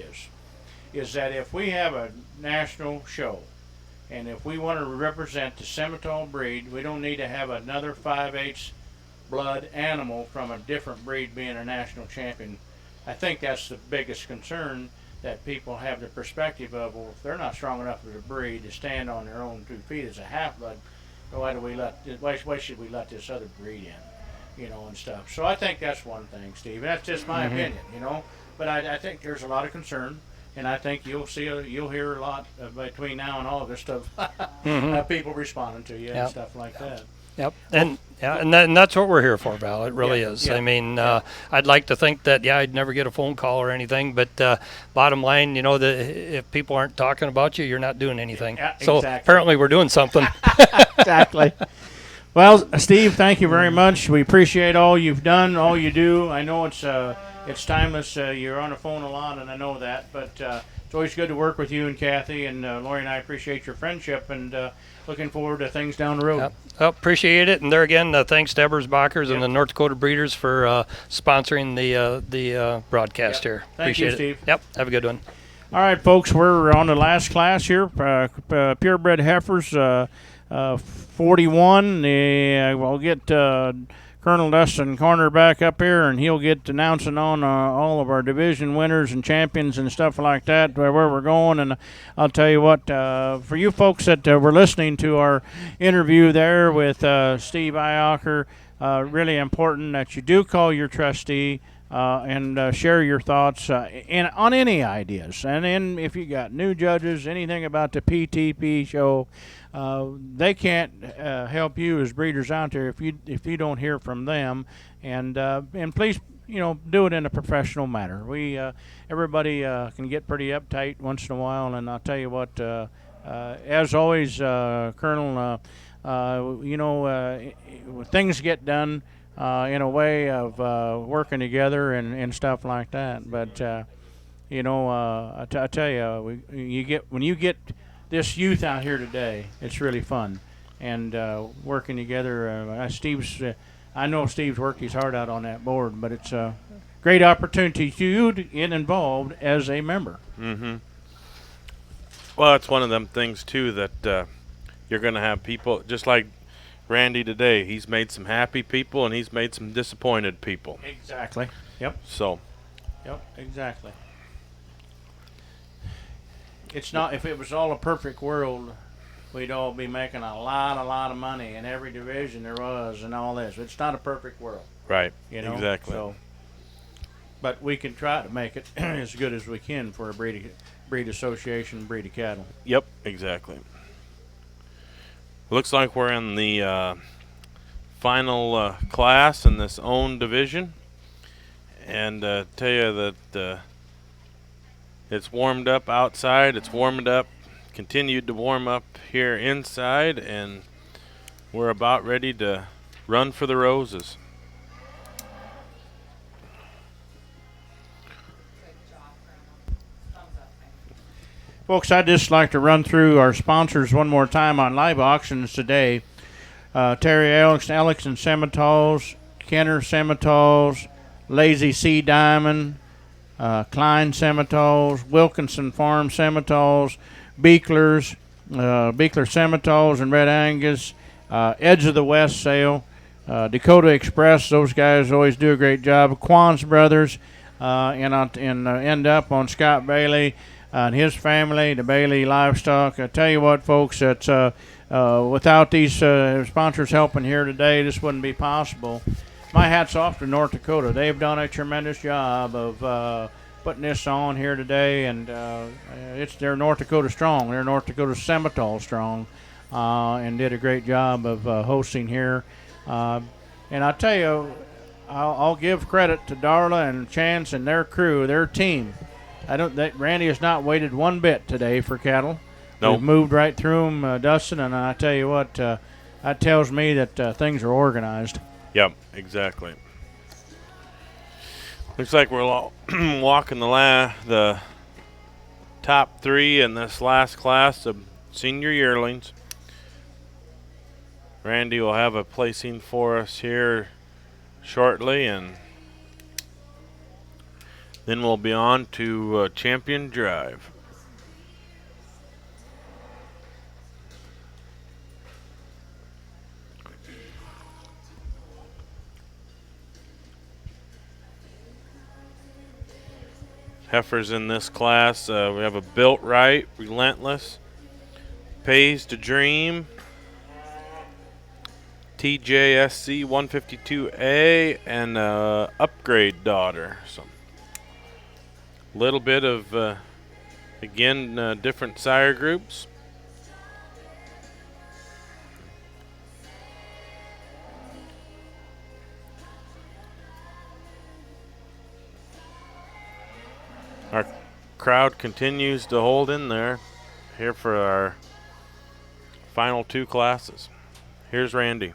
is that if we have a national show and if we want to represent the Simmental breed, we don't need to have another 5/8 blood animal from a different breed being a national champion. I think that's the biggest concern, that people have the perspective of, well, if they're not strong enough as a breed to stand on their own 2 feet as a half blood, why should we let this other breed in, and stuff. So I think that's one thing, Steve. That's just my opinion, But I think there's a lot of concern, and I think you'll hear a lot between now and August of people responding to you and stuff like that. Yep, and that's what we're here for, Val. It really is. I mean, I'd like to think that I'd never get a phone call or anything, but bottom line, that if people aren't talking about you, you're not doing anything. Yeah, so apparently, we're doing something. Exactly. Well, Steve, thank you very much. We appreciate all you've done, all you do. I know it's timeless. You're on the phone a lot, and I know that, but it's always good to work with you and Kathy, and Lori and I appreciate your friendship, and looking forward to things down the road. Yep. Well, appreciate it. And there again, thanks to Ebersbachers and the North Dakota Breeders for sponsoring the broadcast here. Thank you, Steve. Yep. Have a good one. All right, folks, we're on the last class here. Purebred heifers, 41. We'll get Colonel Dustin Corner back up here, and he'll get announcing on all of our division winners and champions and stuff like that, where we're going. And I'll tell you what, for you folks that were listening to our interview there with Steve Iacher, really important that you do call your trustee and share your thoughts on any ideas. And then if you got new judges, anything about the PTP show, they can't help you as breeders out there if you don't hear from them. And please, do it in a professional manner. Everybody can get pretty uptight once in a while, and I'll tell you what, as always, Colonel, things get done in a way of working together and stuff like that. But I tell you, when you get this youth out here today, it's really fun, and working together. I know Steve's worked his heart out on that board, but it's a great opportunity for you to get involved as a member. Mm-hmm. Well, it's one of them things too that you're going to have people just like Randy today. He's made some happy people, and he's made some disappointed people. Exactly. Yep. So. Yep. Exactly. It's not. If it was all a perfect world, we'd all be making a lot of money in every division there was, and all this. It's not a perfect world. Right. Exactly. So, but we can try to make it as good as we can for a breed association, breed of cattle. Yep. Exactly. Looks like we're in the final class in this own division, and tell you that it's warmed up outside. It's warmed up, continued to warm up here inside, and we're about ready to run for the roses. Folks, I'd just like to run through our sponsors one more time on live auctions today. Terry Alex and Simmentals, Kenner Simmentals, Lazy Sea Diamond, Klein Simmentals, Wilkinson Farm Simmentals, Beekler Simmentals and Red Angus, Edge of the West sale, Dakota Express. Those guys always do a great job. Quan's Brothers, and end up on Scott Bailey and his family, the Bailey Livestock. I tell you what, folks, it's without these sponsors helping here today, this wouldn't be possible. My hat's off to North Dakota. They've done a tremendous job of putting this on here today, and they're North Dakota strong. They're North Dakota Simmental strong, and did a great job of hosting here. And I tell you, I'll give credit to Darla and Chance and their crew, their team. Randy has not waited one bit today for cattle. Nope. We've moved right through them, Dustin, and I tell you what, that tells me that things are organized. Yep, exactly. Looks like we're walking the top 3 in this last class of senior yearlings. Randy will have a placing for us here shortly, and then we'll be on to Champion Drive. Heifers in this class, we have a Built Right, Relentless, Pays to Dream, TJSC 152A, and Upgrade Daughter. So, a little bit of, again, different sire groups. Our crowd continues to hold in there here for our final 2 classes. Here's Randy.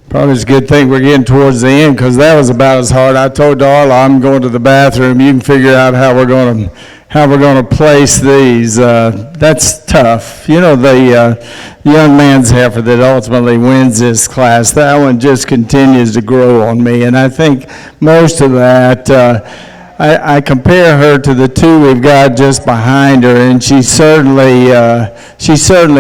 Probably it's a good thing we're getting towards the end, because that was about as hard. I told Darla I'm going to the bathroom. You can figure out how we're going to place these. That's tough. You know, the young man's heifer that ultimately wins this class, that one just continues to grow on me, and I think most of that. I compare her to the 2 we've got just behind her, and she's certainly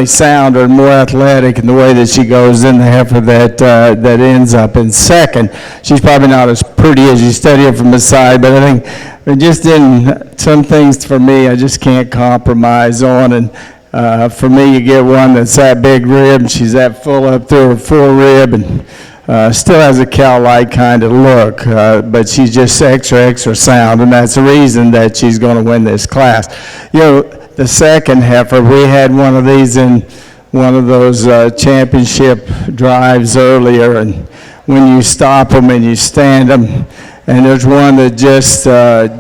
sounder and more athletic in the way that she goes in the heifer that ends up in second. She's probably not as pretty as you study her from the side, but I think just in some things for me, I just can't compromise on. And for me, you get one that's that big rib, and she's that full up through her forerib, and still has a cow-like kind of look, but she's just extra sound, and that's the reason that she's going to win this class. You know, the second heifer, we had one of these in one of those championship drives earlier, and when you stop them and you stand them, and there's one that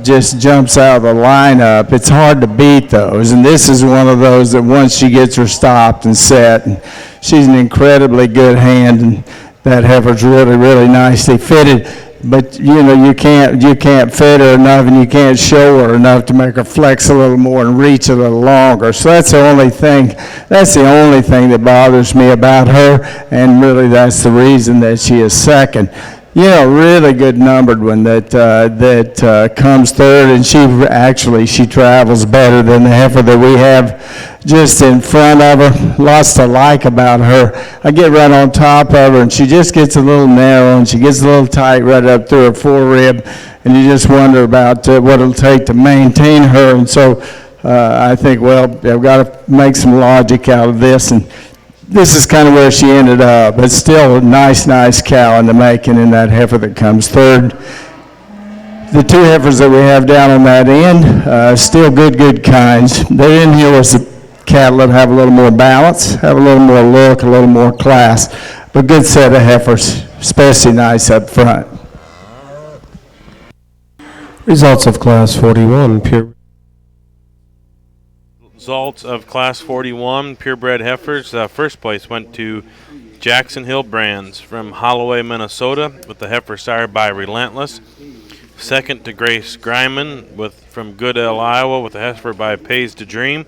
just jumps out of the lineup, it's hard to beat those, and this is one of those that once she gets her stopped and set, and she's an incredibly good hand, and that heifer's really nicely fitted, but you know you can't fit her enough, and you can't show her enough to make her flex a little more and reach a little longer. So that's the only thing that bothers me about her, and really that's the reason that she is second. You know, really good numbered one that comes third, and she travels better than the heifer that we have just in front of her. Lots to like about her. I get right on top of her, and she just gets a little narrow, and she gets a little tight right up through her forerib, and you just wonder about what it'll take to maintain her. And so I think, well, I've got to make some logic out of this, and this is kind of where she ended up. But still a nice cow in the making in that heifer that comes third. The 2 heifers that we have down on that end, still good kinds. They're in here with the cattle that have a little more balance, have a little more look, a little more class, but good set of heifers, especially nice up front. Results of Class 41, pure. Results of Class 41 purebred heifers. First place went to Jackson Hill Brands from Holloway, Minnesota, with the heifer sired by Relentless. Second to Grace Greiman from Goodell, Iowa, with the heifer by Pays to Dream.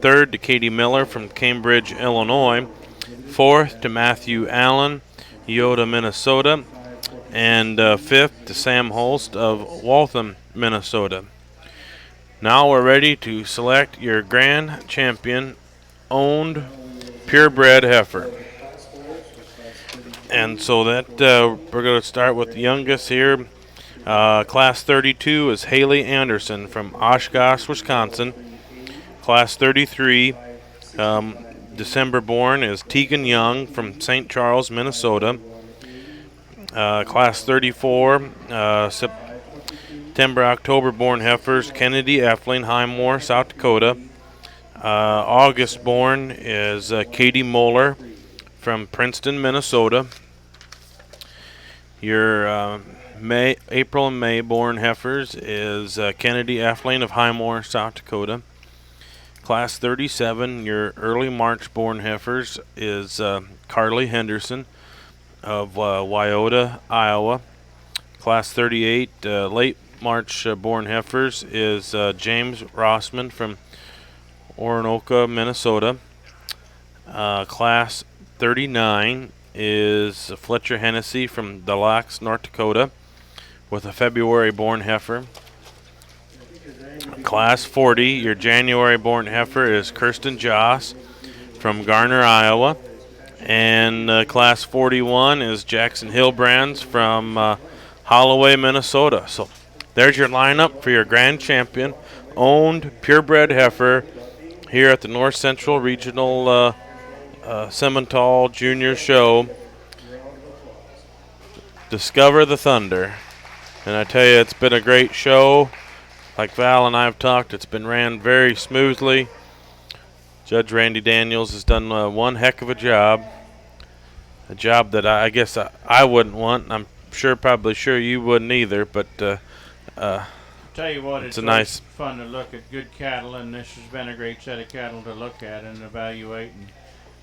Third to Katie Miller from Cambridge, Illinois. Fourth to Matthew Allen, Yoda, Minnesota. And fifth to Sam Holst of Waltham, Minnesota. Now we're ready to select your grand champion owned purebred heifer. And so that we're going to start with the youngest here. Class 32 is Haley Anderson from Oshkosh, Wisconsin. Class 33, December born, is Tegan Young from St. Charles, Minnesota. Class 34, September, October born heifers, Kennedy Effling, Highmore, South Dakota. August born is Katie Moeller from Princeton, Minnesota. Your April and May born heifers is Kennedy Effling of Highmore, South Dakota. Class 37, your early March born heifers is Carly Henderson of Wyoda, Iowa. Class 38, late March born heifers is James Rossman from Oronoka, Minnesota. Class 39 is Fletcher Hennessy from Deluxe, North Dakota, with a February born heifer. Class 40, your January born heifer is Kirsten Joss from Garner, Iowa. And Class 41 is Jackson Hillbrands from Holloway, Minnesota. So there's your lineup for your Grand Champion owned purebred heifer here at the North Central Regional Simmental Junior Show. Discover the Thunder. And I tell you, it's been a great show. Like Val and I have talked, it's been ran very smoothly. Judge Randy Daniels has done one heck of a job. A job that I guess I wouldn't want. I'm probably sure you wouldn't either. But Tell you what, it's it's a nice fun to look at good cattle, and this has been a great set of cattle to look at and evaluate. And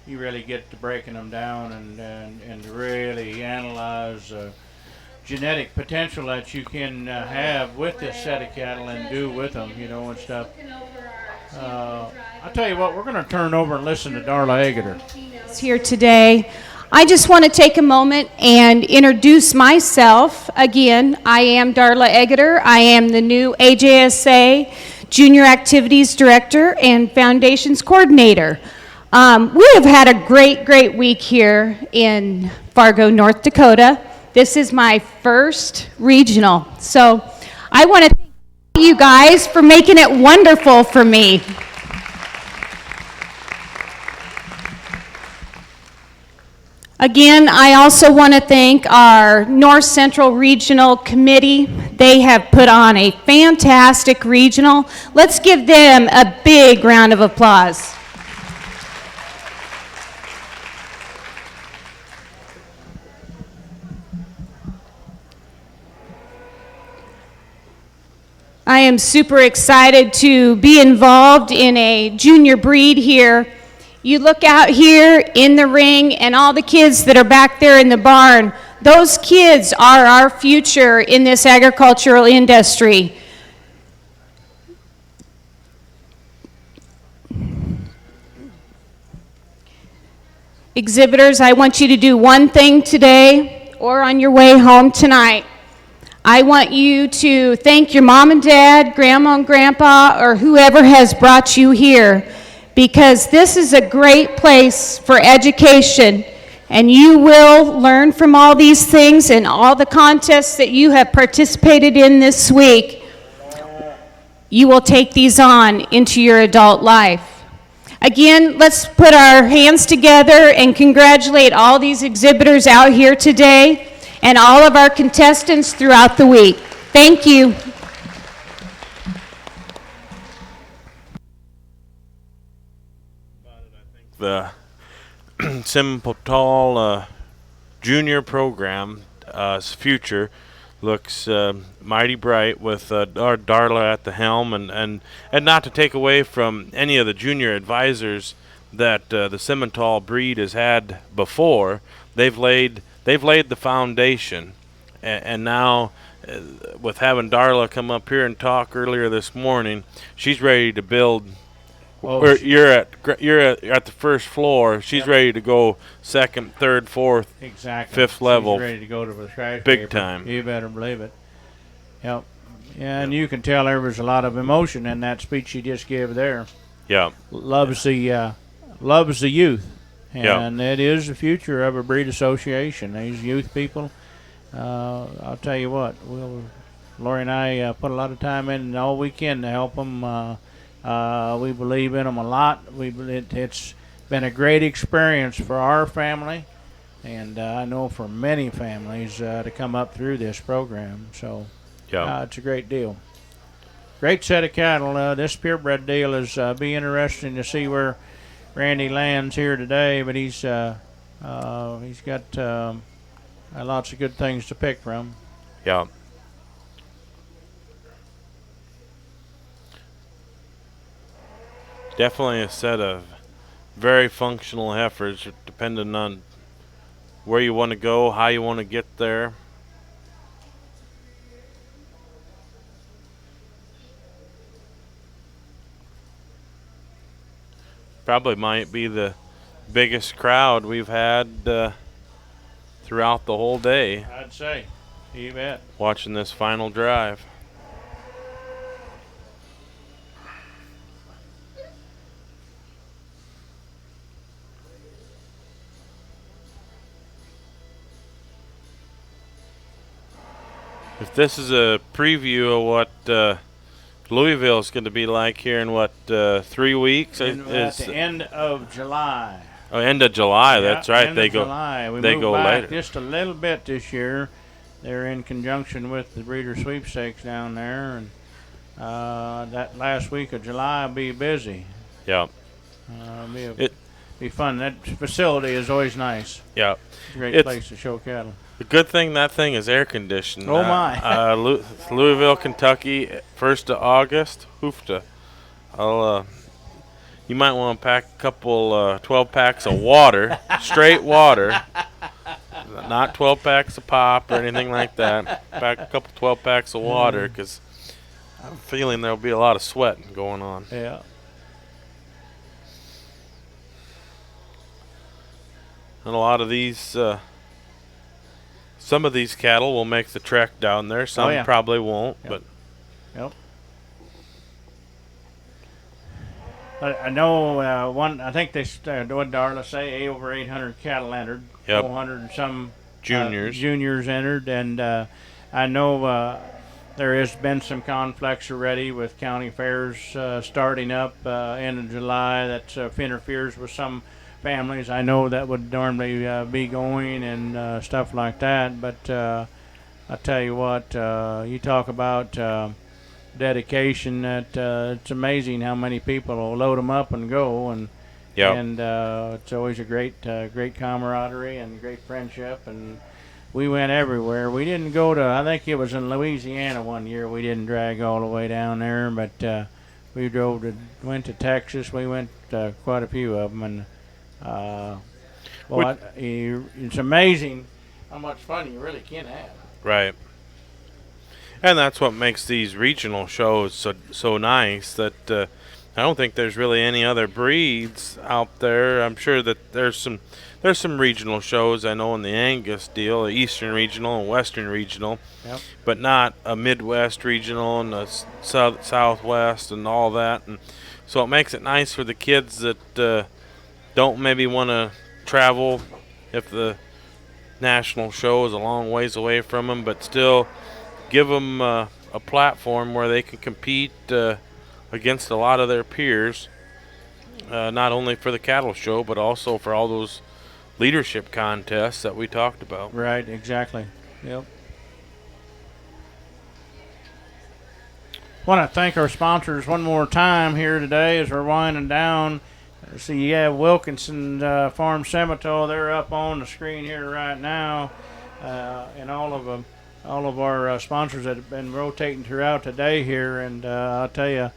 you really get to breaking them down and really analyze genetic potential that you can have with this set of cattle and do with them, and stuff. I'll tell you what, we're going to turn over and listen to Darla Egeter. Here today. I just want to take a moment and introduce myself. Again, I am Darla Egeter. I am the new AJSA Junior Activities Director and Foundations Coordinator. We have had a great week here in Fargo, North Dakota. This is my first regional. So I want to thank you guys for making it wonderful for me. Again, I also want to thank our North Central Regional Committee. They have put on a fantastic regional. Let's give them a big round of applause. I am super excited to be involved in a junior breed here. You look out here in the ring and all the kids that are back there in the barn, those kids are our future in this agricultural industry. Exhibitors, I want you to do one thing today or on your way home tonight. I want you to thank your mom and dad, grandma and grandpa, or whoever has brought you here, because this is a great place for education, and you will learn from all these things and all the contests that you have participated in this week. You will take these on into your adult life. Again, let's put our hands together and congratulate all these exhibitors out here today and all of our contestants throughout the week. Thank you. The Simmental junior program's future looks mighty bright with Darla at the helm, and not to take away from any of the junior advisors that the Simmental breed has had before. They've laid the foundation, and now with having Darla come up here and talk earlier this morning, she's ready to build. You're at the first floor. She's ready to go second, third, fourth, Exactly. fifth level. She's ready to go to the skyscraper. Big time. You better believe it. Yep. Yeah, and you can tell there was a lot of emotion in that speech she just gave there. Yeah. Loves the youth, Yeah. and it is the future of a breed association. These youth people. I'll tell you what. Lori and I put a lot of time in all weekend to help them We believe in them a lot. It's been a great experience for our family, and I know for many families to come up through this program. So it's a great deal. Great set of cattle. This purebred deal is be interesting to see where Randy lands here today, but he's got lots of good things to pick from. Yeah. Definitely a set of very functional heifers, depending on where you want to go, how you want to get there. Probably might be the biggest crowd we've had throughout the whole day. I'd say. You bet. Watching this final drive. If this is a preview of what Louisville is going to be like here in 3 weeks? At the end of July. Oh, end of July. Yeah, that's right. End They of go. July. We they moved go back later. just a little bit this year. They're in conjunction with the Breeder Sweepstakes down there, and that last week of July will be busy. Yeah. Be fun. That facility is always nice. Yeah. It's a great place to show cattle. The good thing that thing is air conditioned. Oh my! Louisville, Kentucky, 1st of August. Hoofta. You might want to pack a couple 12 packs of water, straight water, not 12 packs of pop or anything like that. Pack a couple 12 packs of water, because I'm feeling there'll be a lot of sweating going on. Yeah. And a lot of these, some of these cattle will make the trek down there. Some probably won't, but. Yep. I know one. I think they what Darla say over 800 cattle entered. Yep. 400 and some juniors entered, and I know there has been some conflicts already with county fairs starting up end of July. That interferes with some families. I know that would normally be going and stuff like that. But I tell you what, you talk about dedication. That it's amazing how many people will load them up and go, and it's always a great camaraderie and great friendship. And we went everywhere. We didn't go to, I think it was in Louisiana one year. We didn't drag all the way down there, but we went to Texas. We went quite a few of them, and it's amazing how much fun you really can have. Right. And that's what makes these regional shows so nice, that I don't think there's really any other breeds out there. I'm sure that there's some regional shows, I know, in the Angus deal, the Eastern Regional and Western Regional, but not a Midwest Regional and a Southwest and all that. And so it makes it nice for the kids that don't maybe want to travel if the national show is a long ways away from them, but still give them a platform where they can compete against a lot of their peers, not only for the cattle show, but also for all those leadership contests that we talked about. Right, exactly. Yep. Want to thank our sponsors one more time here today as we're winding down. See, you have Wilkinson Farm Cemetery. They're up on the screen here right now, and all of our sponsors that have been rotating throughout the day here. And I'll tell you,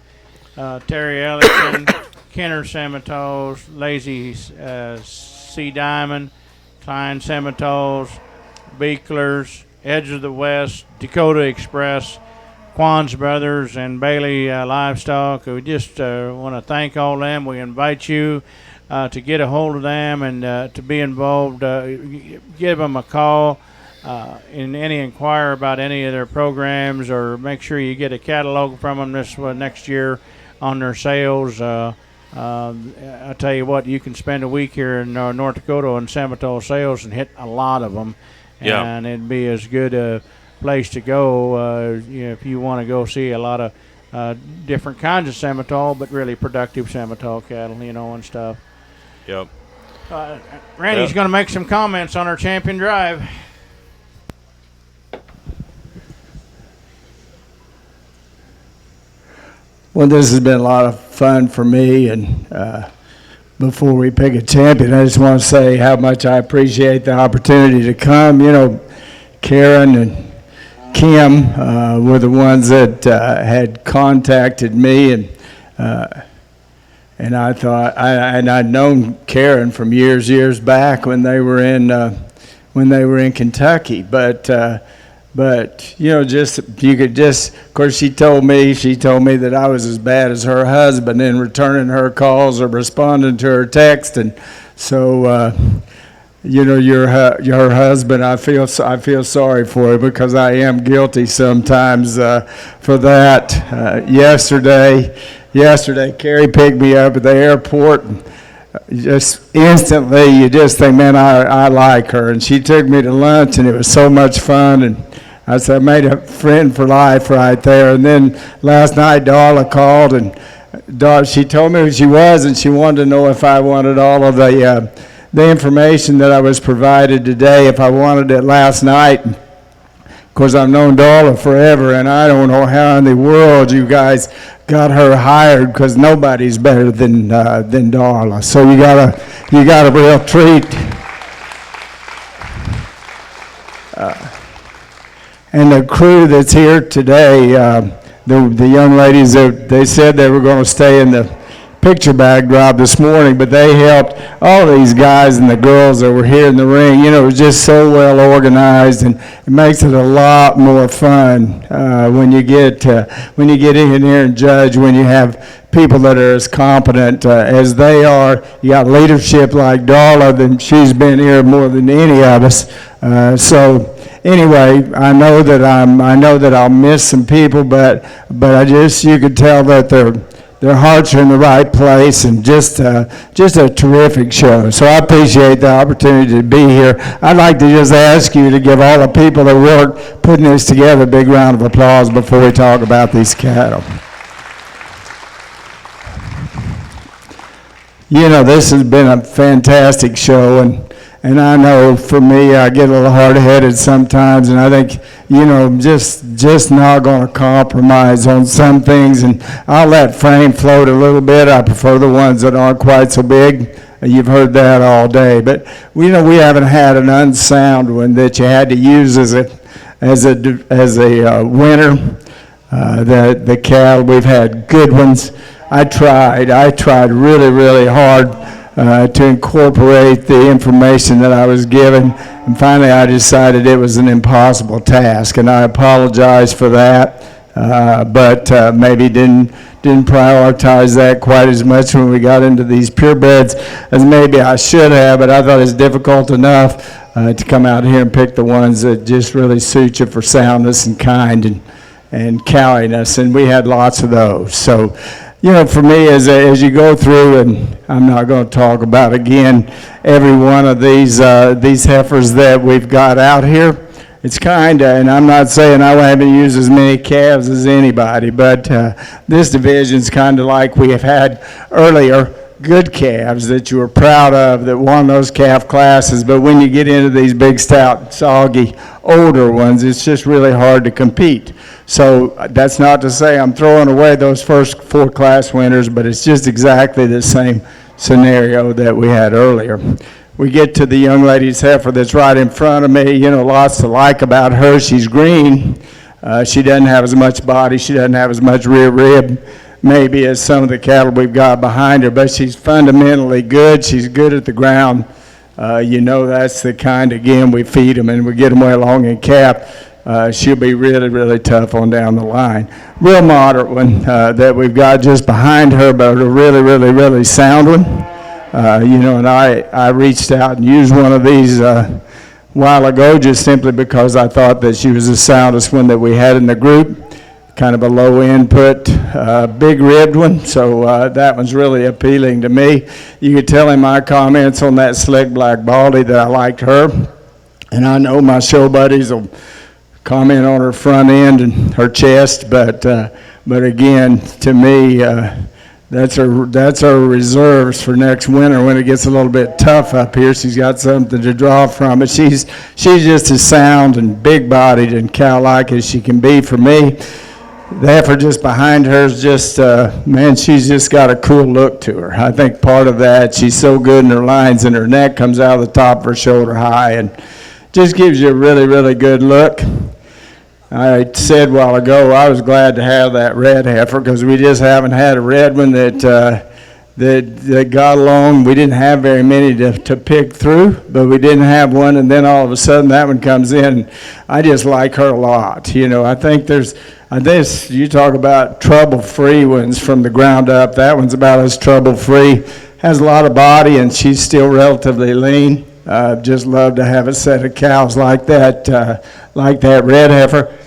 Terry Ellison, Kenner Cemeteries, Lazy Sea Diamond, Klein Cemeteries, Beeklers, Edge of the West, Dakota Express, Quan's Brothers, and Bailey Livestock. We just want to thank all of them. We invite you to get a hold of them and to be involved. Give them a call. In any inquire about any of their programs, or make sure you get a catalog from them this next year on their sales. I tell you what, you can spend a week here in North Dakota on cemetery sales and hit a lot of them, and it'd be as good a place to go if you want to go see a lot of different kinds of Simmental, but really productive Simmental cattle, and stuff. Yep. Randy's Yep. going to make some comments on our Champion Drive. Well, this has been a lot of fun for me, and before we pick a champion, I just want to say how much I appreciate the opportunity to come. Karen and Kim were the ones that had contacted me, and I thought, I'd known Karen from years back when they were in Kentucky, but of course, she told me that I was as bad as her husband in returning her calls or responding to her text, and so your husband, I feel sorry for him because I am guilty sometimes for that. Yesterday, Carrie picked me up at the airport, and just instantly you just think, man, I like her, and she took me to lunch, and it was so much fun, and I said, I made a friend for life right there. And then last night, Darla called, and she told me who she was, and she wanted to know if I wanted all of the information that I was provided today, if I wanted it last night. Of course, I've known Darla forever, and I don't know how in the world you guys got her hired, because nobody's better than Darla. So you got a real treat. And the crew that's here today, the young ladies, they said they were going to stay in the picture bag drive this morning, but they helped all these guys and the girls that were here in the ring. It was just so well organized, and it makes it a lot more fun when you get in here and judge, when you have people that are as competent as they are. You got leadership like Darla, then she's been here more than any of us. So anyway, I know that I'll miss some people, but you could tell that their hearts are in the right place, and just a terrific show. So I appreciate the opportunity to be here. I'd like to just ask you to give all the people that work putting this together a big round of applause before we talk about these cattle. This has been a fantastic show, and I know for me, I get a little hard-headed sometimes, and I think, just not going to compromise on some things, and I'll let frame float a little bit. I prefer the ones that aren't quite so big. You've heard that all day, but we haven't had an unsound one that you had to use as a winner. The cattle, we've had good ones. I tried really hard to incorporate the information that I was given, and finally I decided it was an impossible task, and I apologize for that, but maybe didn't prioritize that quite as much when we got into these purebreds as maybe I should have, but I thought it was difficult enough to come out here and pick the ones that just really suit you for soundness and kind and cowiness, and we had lots of those. So for me, as you go through, and I'm not going to talk about again every one of these heifers that we've got out here. It's kind of, and I'm not saying I haven't used as many calves as anybody, but this division's kind of like we have had earlier, good calves that you were proud of that won those calf classes, but when you get into these big, stout, soggy, older ones, it's just really hard to compete. So that's not to say I'm throwing away those first 4 class winners, but it's just exactly the same scenario that we had earlier. We get to the young lady's heifer that's right in front of me. Lots to like about her. She's green. She doesn't have as much body. She doesn't have as much rear rib maybe as some of the cattle we've got behind her, but she's fundamentally good. She's good at the ground. That's the kind, again, we feed them and we get them way along in calf. She'll be really tough on down the line. Real moderate one that we've got just behind her, but a really sound one. And I reached out and used one of these a while ago just simply because I thought that she was the soundest one that we had in the group. Kind of a low input, big ribbed one, so that one's really appealing to me. You could tell in my comments on that slick black baldy that I liked her, and I know my show buddies will comment on her front end and her chest, but But again, to me, that's our reserves for next winter when it gets a little bit tough up here. She's got something to draw from. But she's just as sound and big-bodied and cow-like as she can be for me. The heifer just behind her is just, man, she's just got a cool look to her. I think part of that, she's so good in her lines, and her neck comes out of the top of her shoulder high, and just gives you a really, really good look. I said a while ago I was glad to have that red heifer because we just haven't had a red one that got along. We didn't have very many to pick through, but we didn't have one, and then all of a sudden that one comes in. I just like her a lot. You know, I think there's this, you talk about trouble-free ones from the ground up. That one's about as trouble-free. Has a lot of body, and she's still relatively lean. Just love to have a set of cows like that red heifer.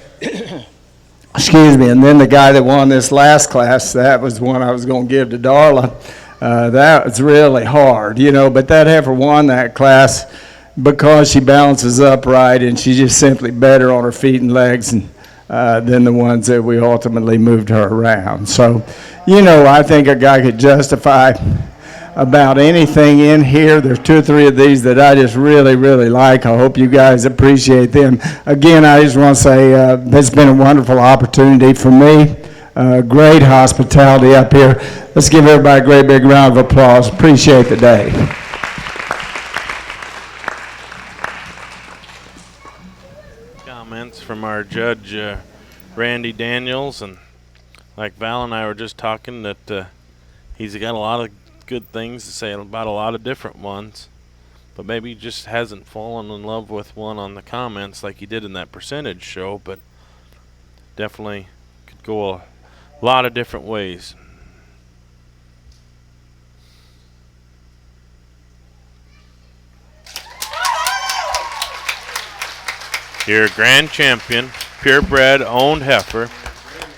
Excuse me. And then the guy that won this last class, that was one I was going to give to Darla. That was really hard, you know, but that heifer won that class because she balances upright and she's just simply better on her feet and legs than the ones that we ultimately moved her around. So, you know, I think a guy could justify about anything in here. There's 2 or 3 of these that I just really, really like. I hope you guys appreciate them. Again, I just want to say it's been a wonderful opportunity for me. Great hospitality up here. Let's give everybody a great big round of applause. Appreciate the day. Comments from our judge, Randy Daniels, and like Val and I were just talking that he's got a lot of good things to say about a lot of different ones, but maybe he just hasn't fallen in love with one on the comments like he did in that percentage show, but definitely could go a lot of different ways. Your grand champion, purebred owned heifer,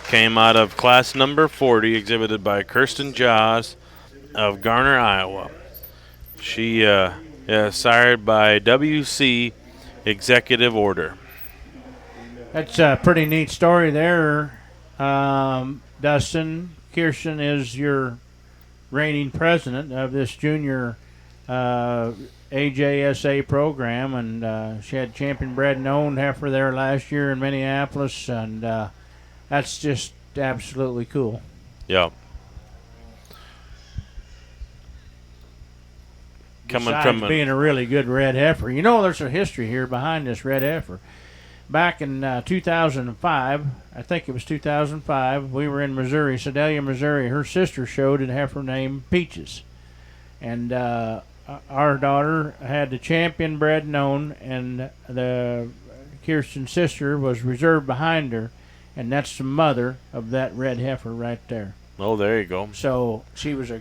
came out of class number 40, exhibited by Kirsten Jaws of Garner, Iowa. She is sired by WC executive order. That's a pretty neat story there. Dustin, Kirsten is your reigning president of this junior AJSA program, and she had champion bred and owned heifer there last year in Minneapolis, and that's just absolutely cool. Yep. Coming Besides from being a really good red heifer. You know, there's a history here behind this red heifer. Back in 2005, I think it was 2005, we were in Missouri, Sedalia, Missouri. Her sister showed a heifer named Peaches. And our daughter had the champion bred and owned, and the Kirsten's sister was reserved behind her, and that's the mother of that red heifer right there. Oh, there you go. So she was a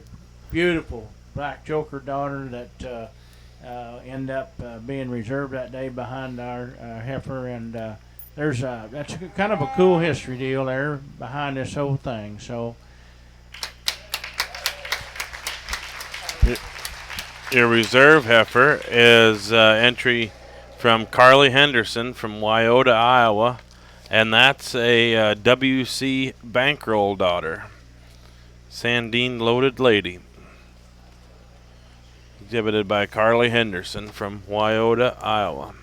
beautiful black joker daughter that ended up being reserved that day behind our heifer, and that's kind of a cool history deal there behind this whole thing. So your reserve heifer is entry from Carly Henderson from Wyoda, Iowa, and that's a WC bankroll daughter, Sandine Loaded Lady, exhibited by Carly Henderson from Wyoda, Iowa.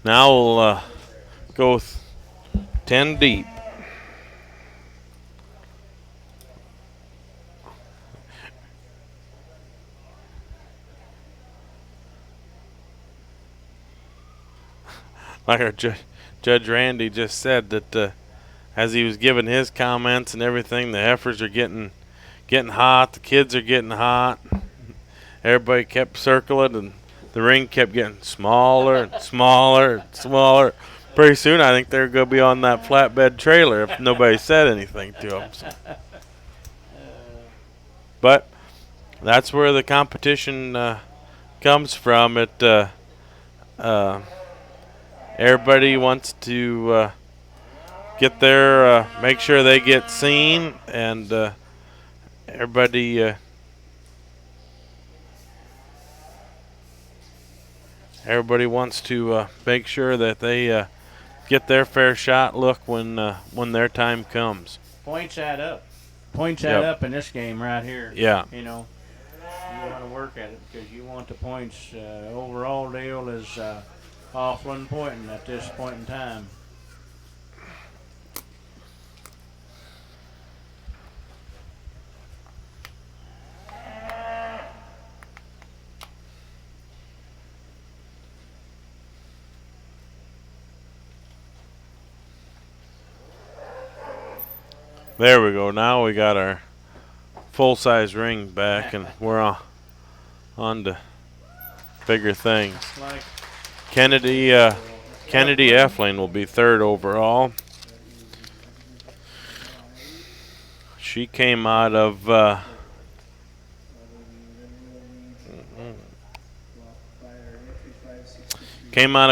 Now we'll go 10 deep. Like our Judge Randy just said, that as he was giving his comments and everything, the heifers are getting hot, the kids are getting hot. Everybody kept circling, and the ring kept getting smaller and smaller and smaller. Pretty soon, I think they're going to be on that flatbed trailer if nobody said anything to them. So. But that's where the competition comes from. Everybody wants to get there, make sure they get seen, and everybody everybody wants to make sure that they get their fair shot look when their time comes. Points add up. Points Yep. add up in this game right here. Yeah. You know, you want to work at it because you want the points. Overall deal is awful important at this point in time. There we go. Now we got our full-size ring back, and we're on to bigger things. Like Kennedy Effling will be third overall. She came out of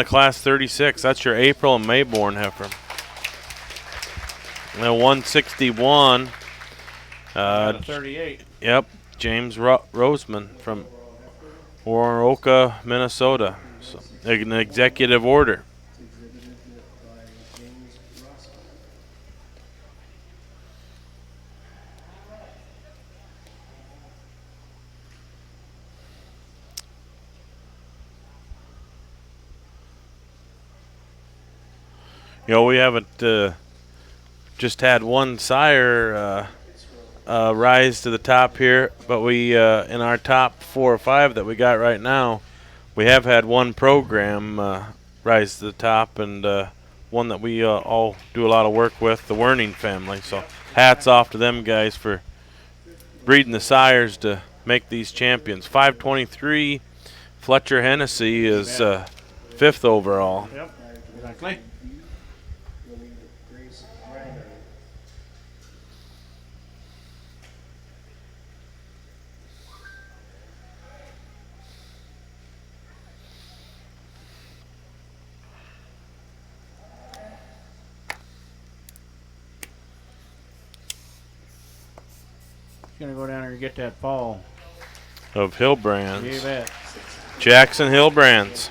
class 36. That's your April and May born heifer. Now 161. 38. Yep, James Roseman from Oroka, Minnesota. So, an executive order. You know, we haven't just had one sire rise to the top here, but we in our top 4 or 5 that we got right now, we have had one program rise to the top, and one that we all do a lot of work with, the Werning family. So hats off to them guys for breeding the sires to make these champions. 523, Fletcher Hennessy is 5th overall. Yep, exactly. Gonna go down there and get that fall. Of You Hillbrands. bet. Jackson Hillbrands.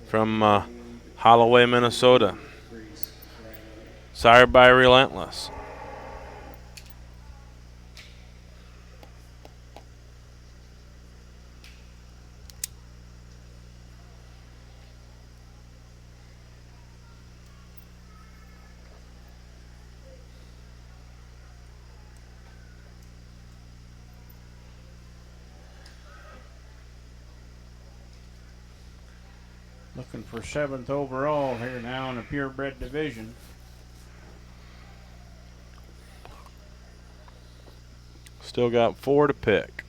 From Holloway, Minnesota. Sired by Relentless. Looking for 7th overall here now in the purebred division. Still got 4 to pick.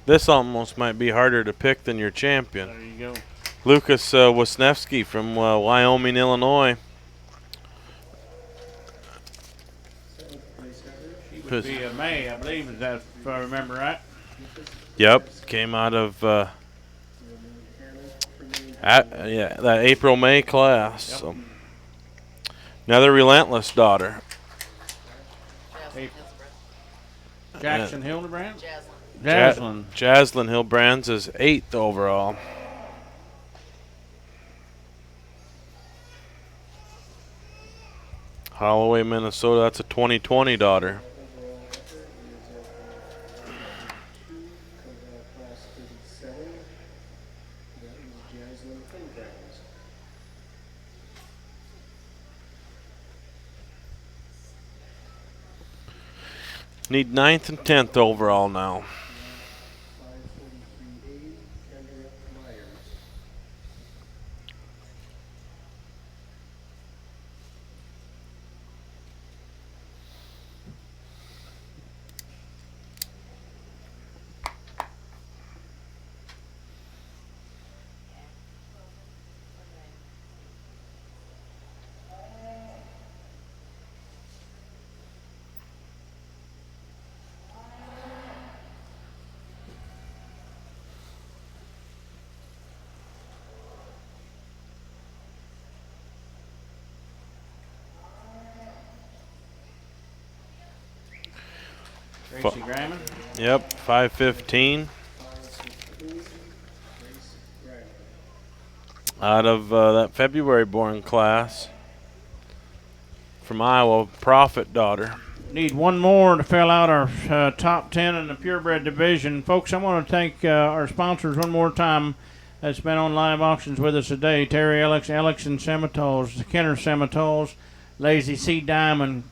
This almost might be harder to pick than your champion. There you go. Lucas Wisniewski from Wyoming, Illinois. She would be a May, I believe, is that if I remember right. Yep, came out of that April-May class. Yep. So. Another Relentless daughter. Jackson Hildebrand? Ja- Jaslyn. Jaslyn Hillbrands is 8th overall. Holloway, Minnesota. That's a 2020 daughter. Need 9th and 10th overall now. Tracy Grammon. Yep, 515. Out of that February born class from Iowa, Prophet daughter. Need one more to fill out our top 10 in the purebred division. Folks, I want to thank our sponsors one more time that's been on live auctions with us today. Terry Alex and Semitoles, the Kenner Semitoles, Lazy Sea Diamond,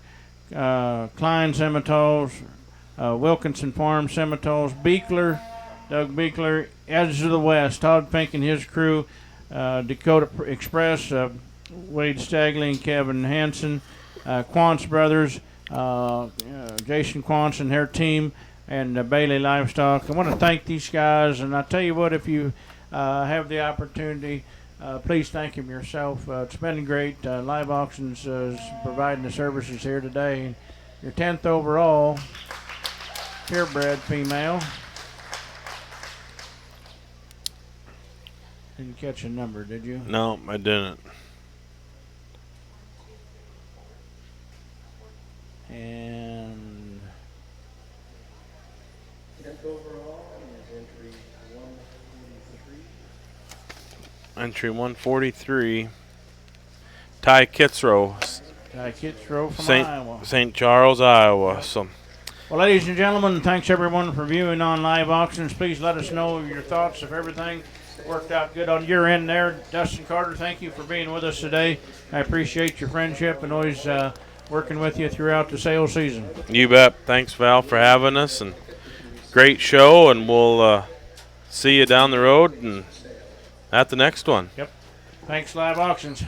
Klein Semitoles, Wilkinson Farm Semitoles, Beekler, Doug Beekler, Edge of the West, Todd Fink and his crew, Dakota Express, Wade Stagley and Kevin Hansen, Quantz Brothers, Jason Quantz and their team, and Bailey Livestock. I want to thank these guys, and I tell you what, if you have the opportunity, please thank them yourself. It's been great. Live Auctions is providing the services here today. Your 10th overall purebred female. Didn't catch a number, did you? No, I didn't. And Entry 143. Ty Kitzrow, Kitzrow from Iowa. St. Charles, Iowa. So, Well, ladies and gentlemen, thanks everyone for viewing on Live Auctions. Please let us know your thoughts if everything worked out good on your end there. Dustin Carter, thank you for being with us today. I appreciate your friendship and always working with you throughout the sale season. you bet. Thanks, Val, for having us, and great show. And we'll see you down the road and at the next one. Thanks, Live Auctions.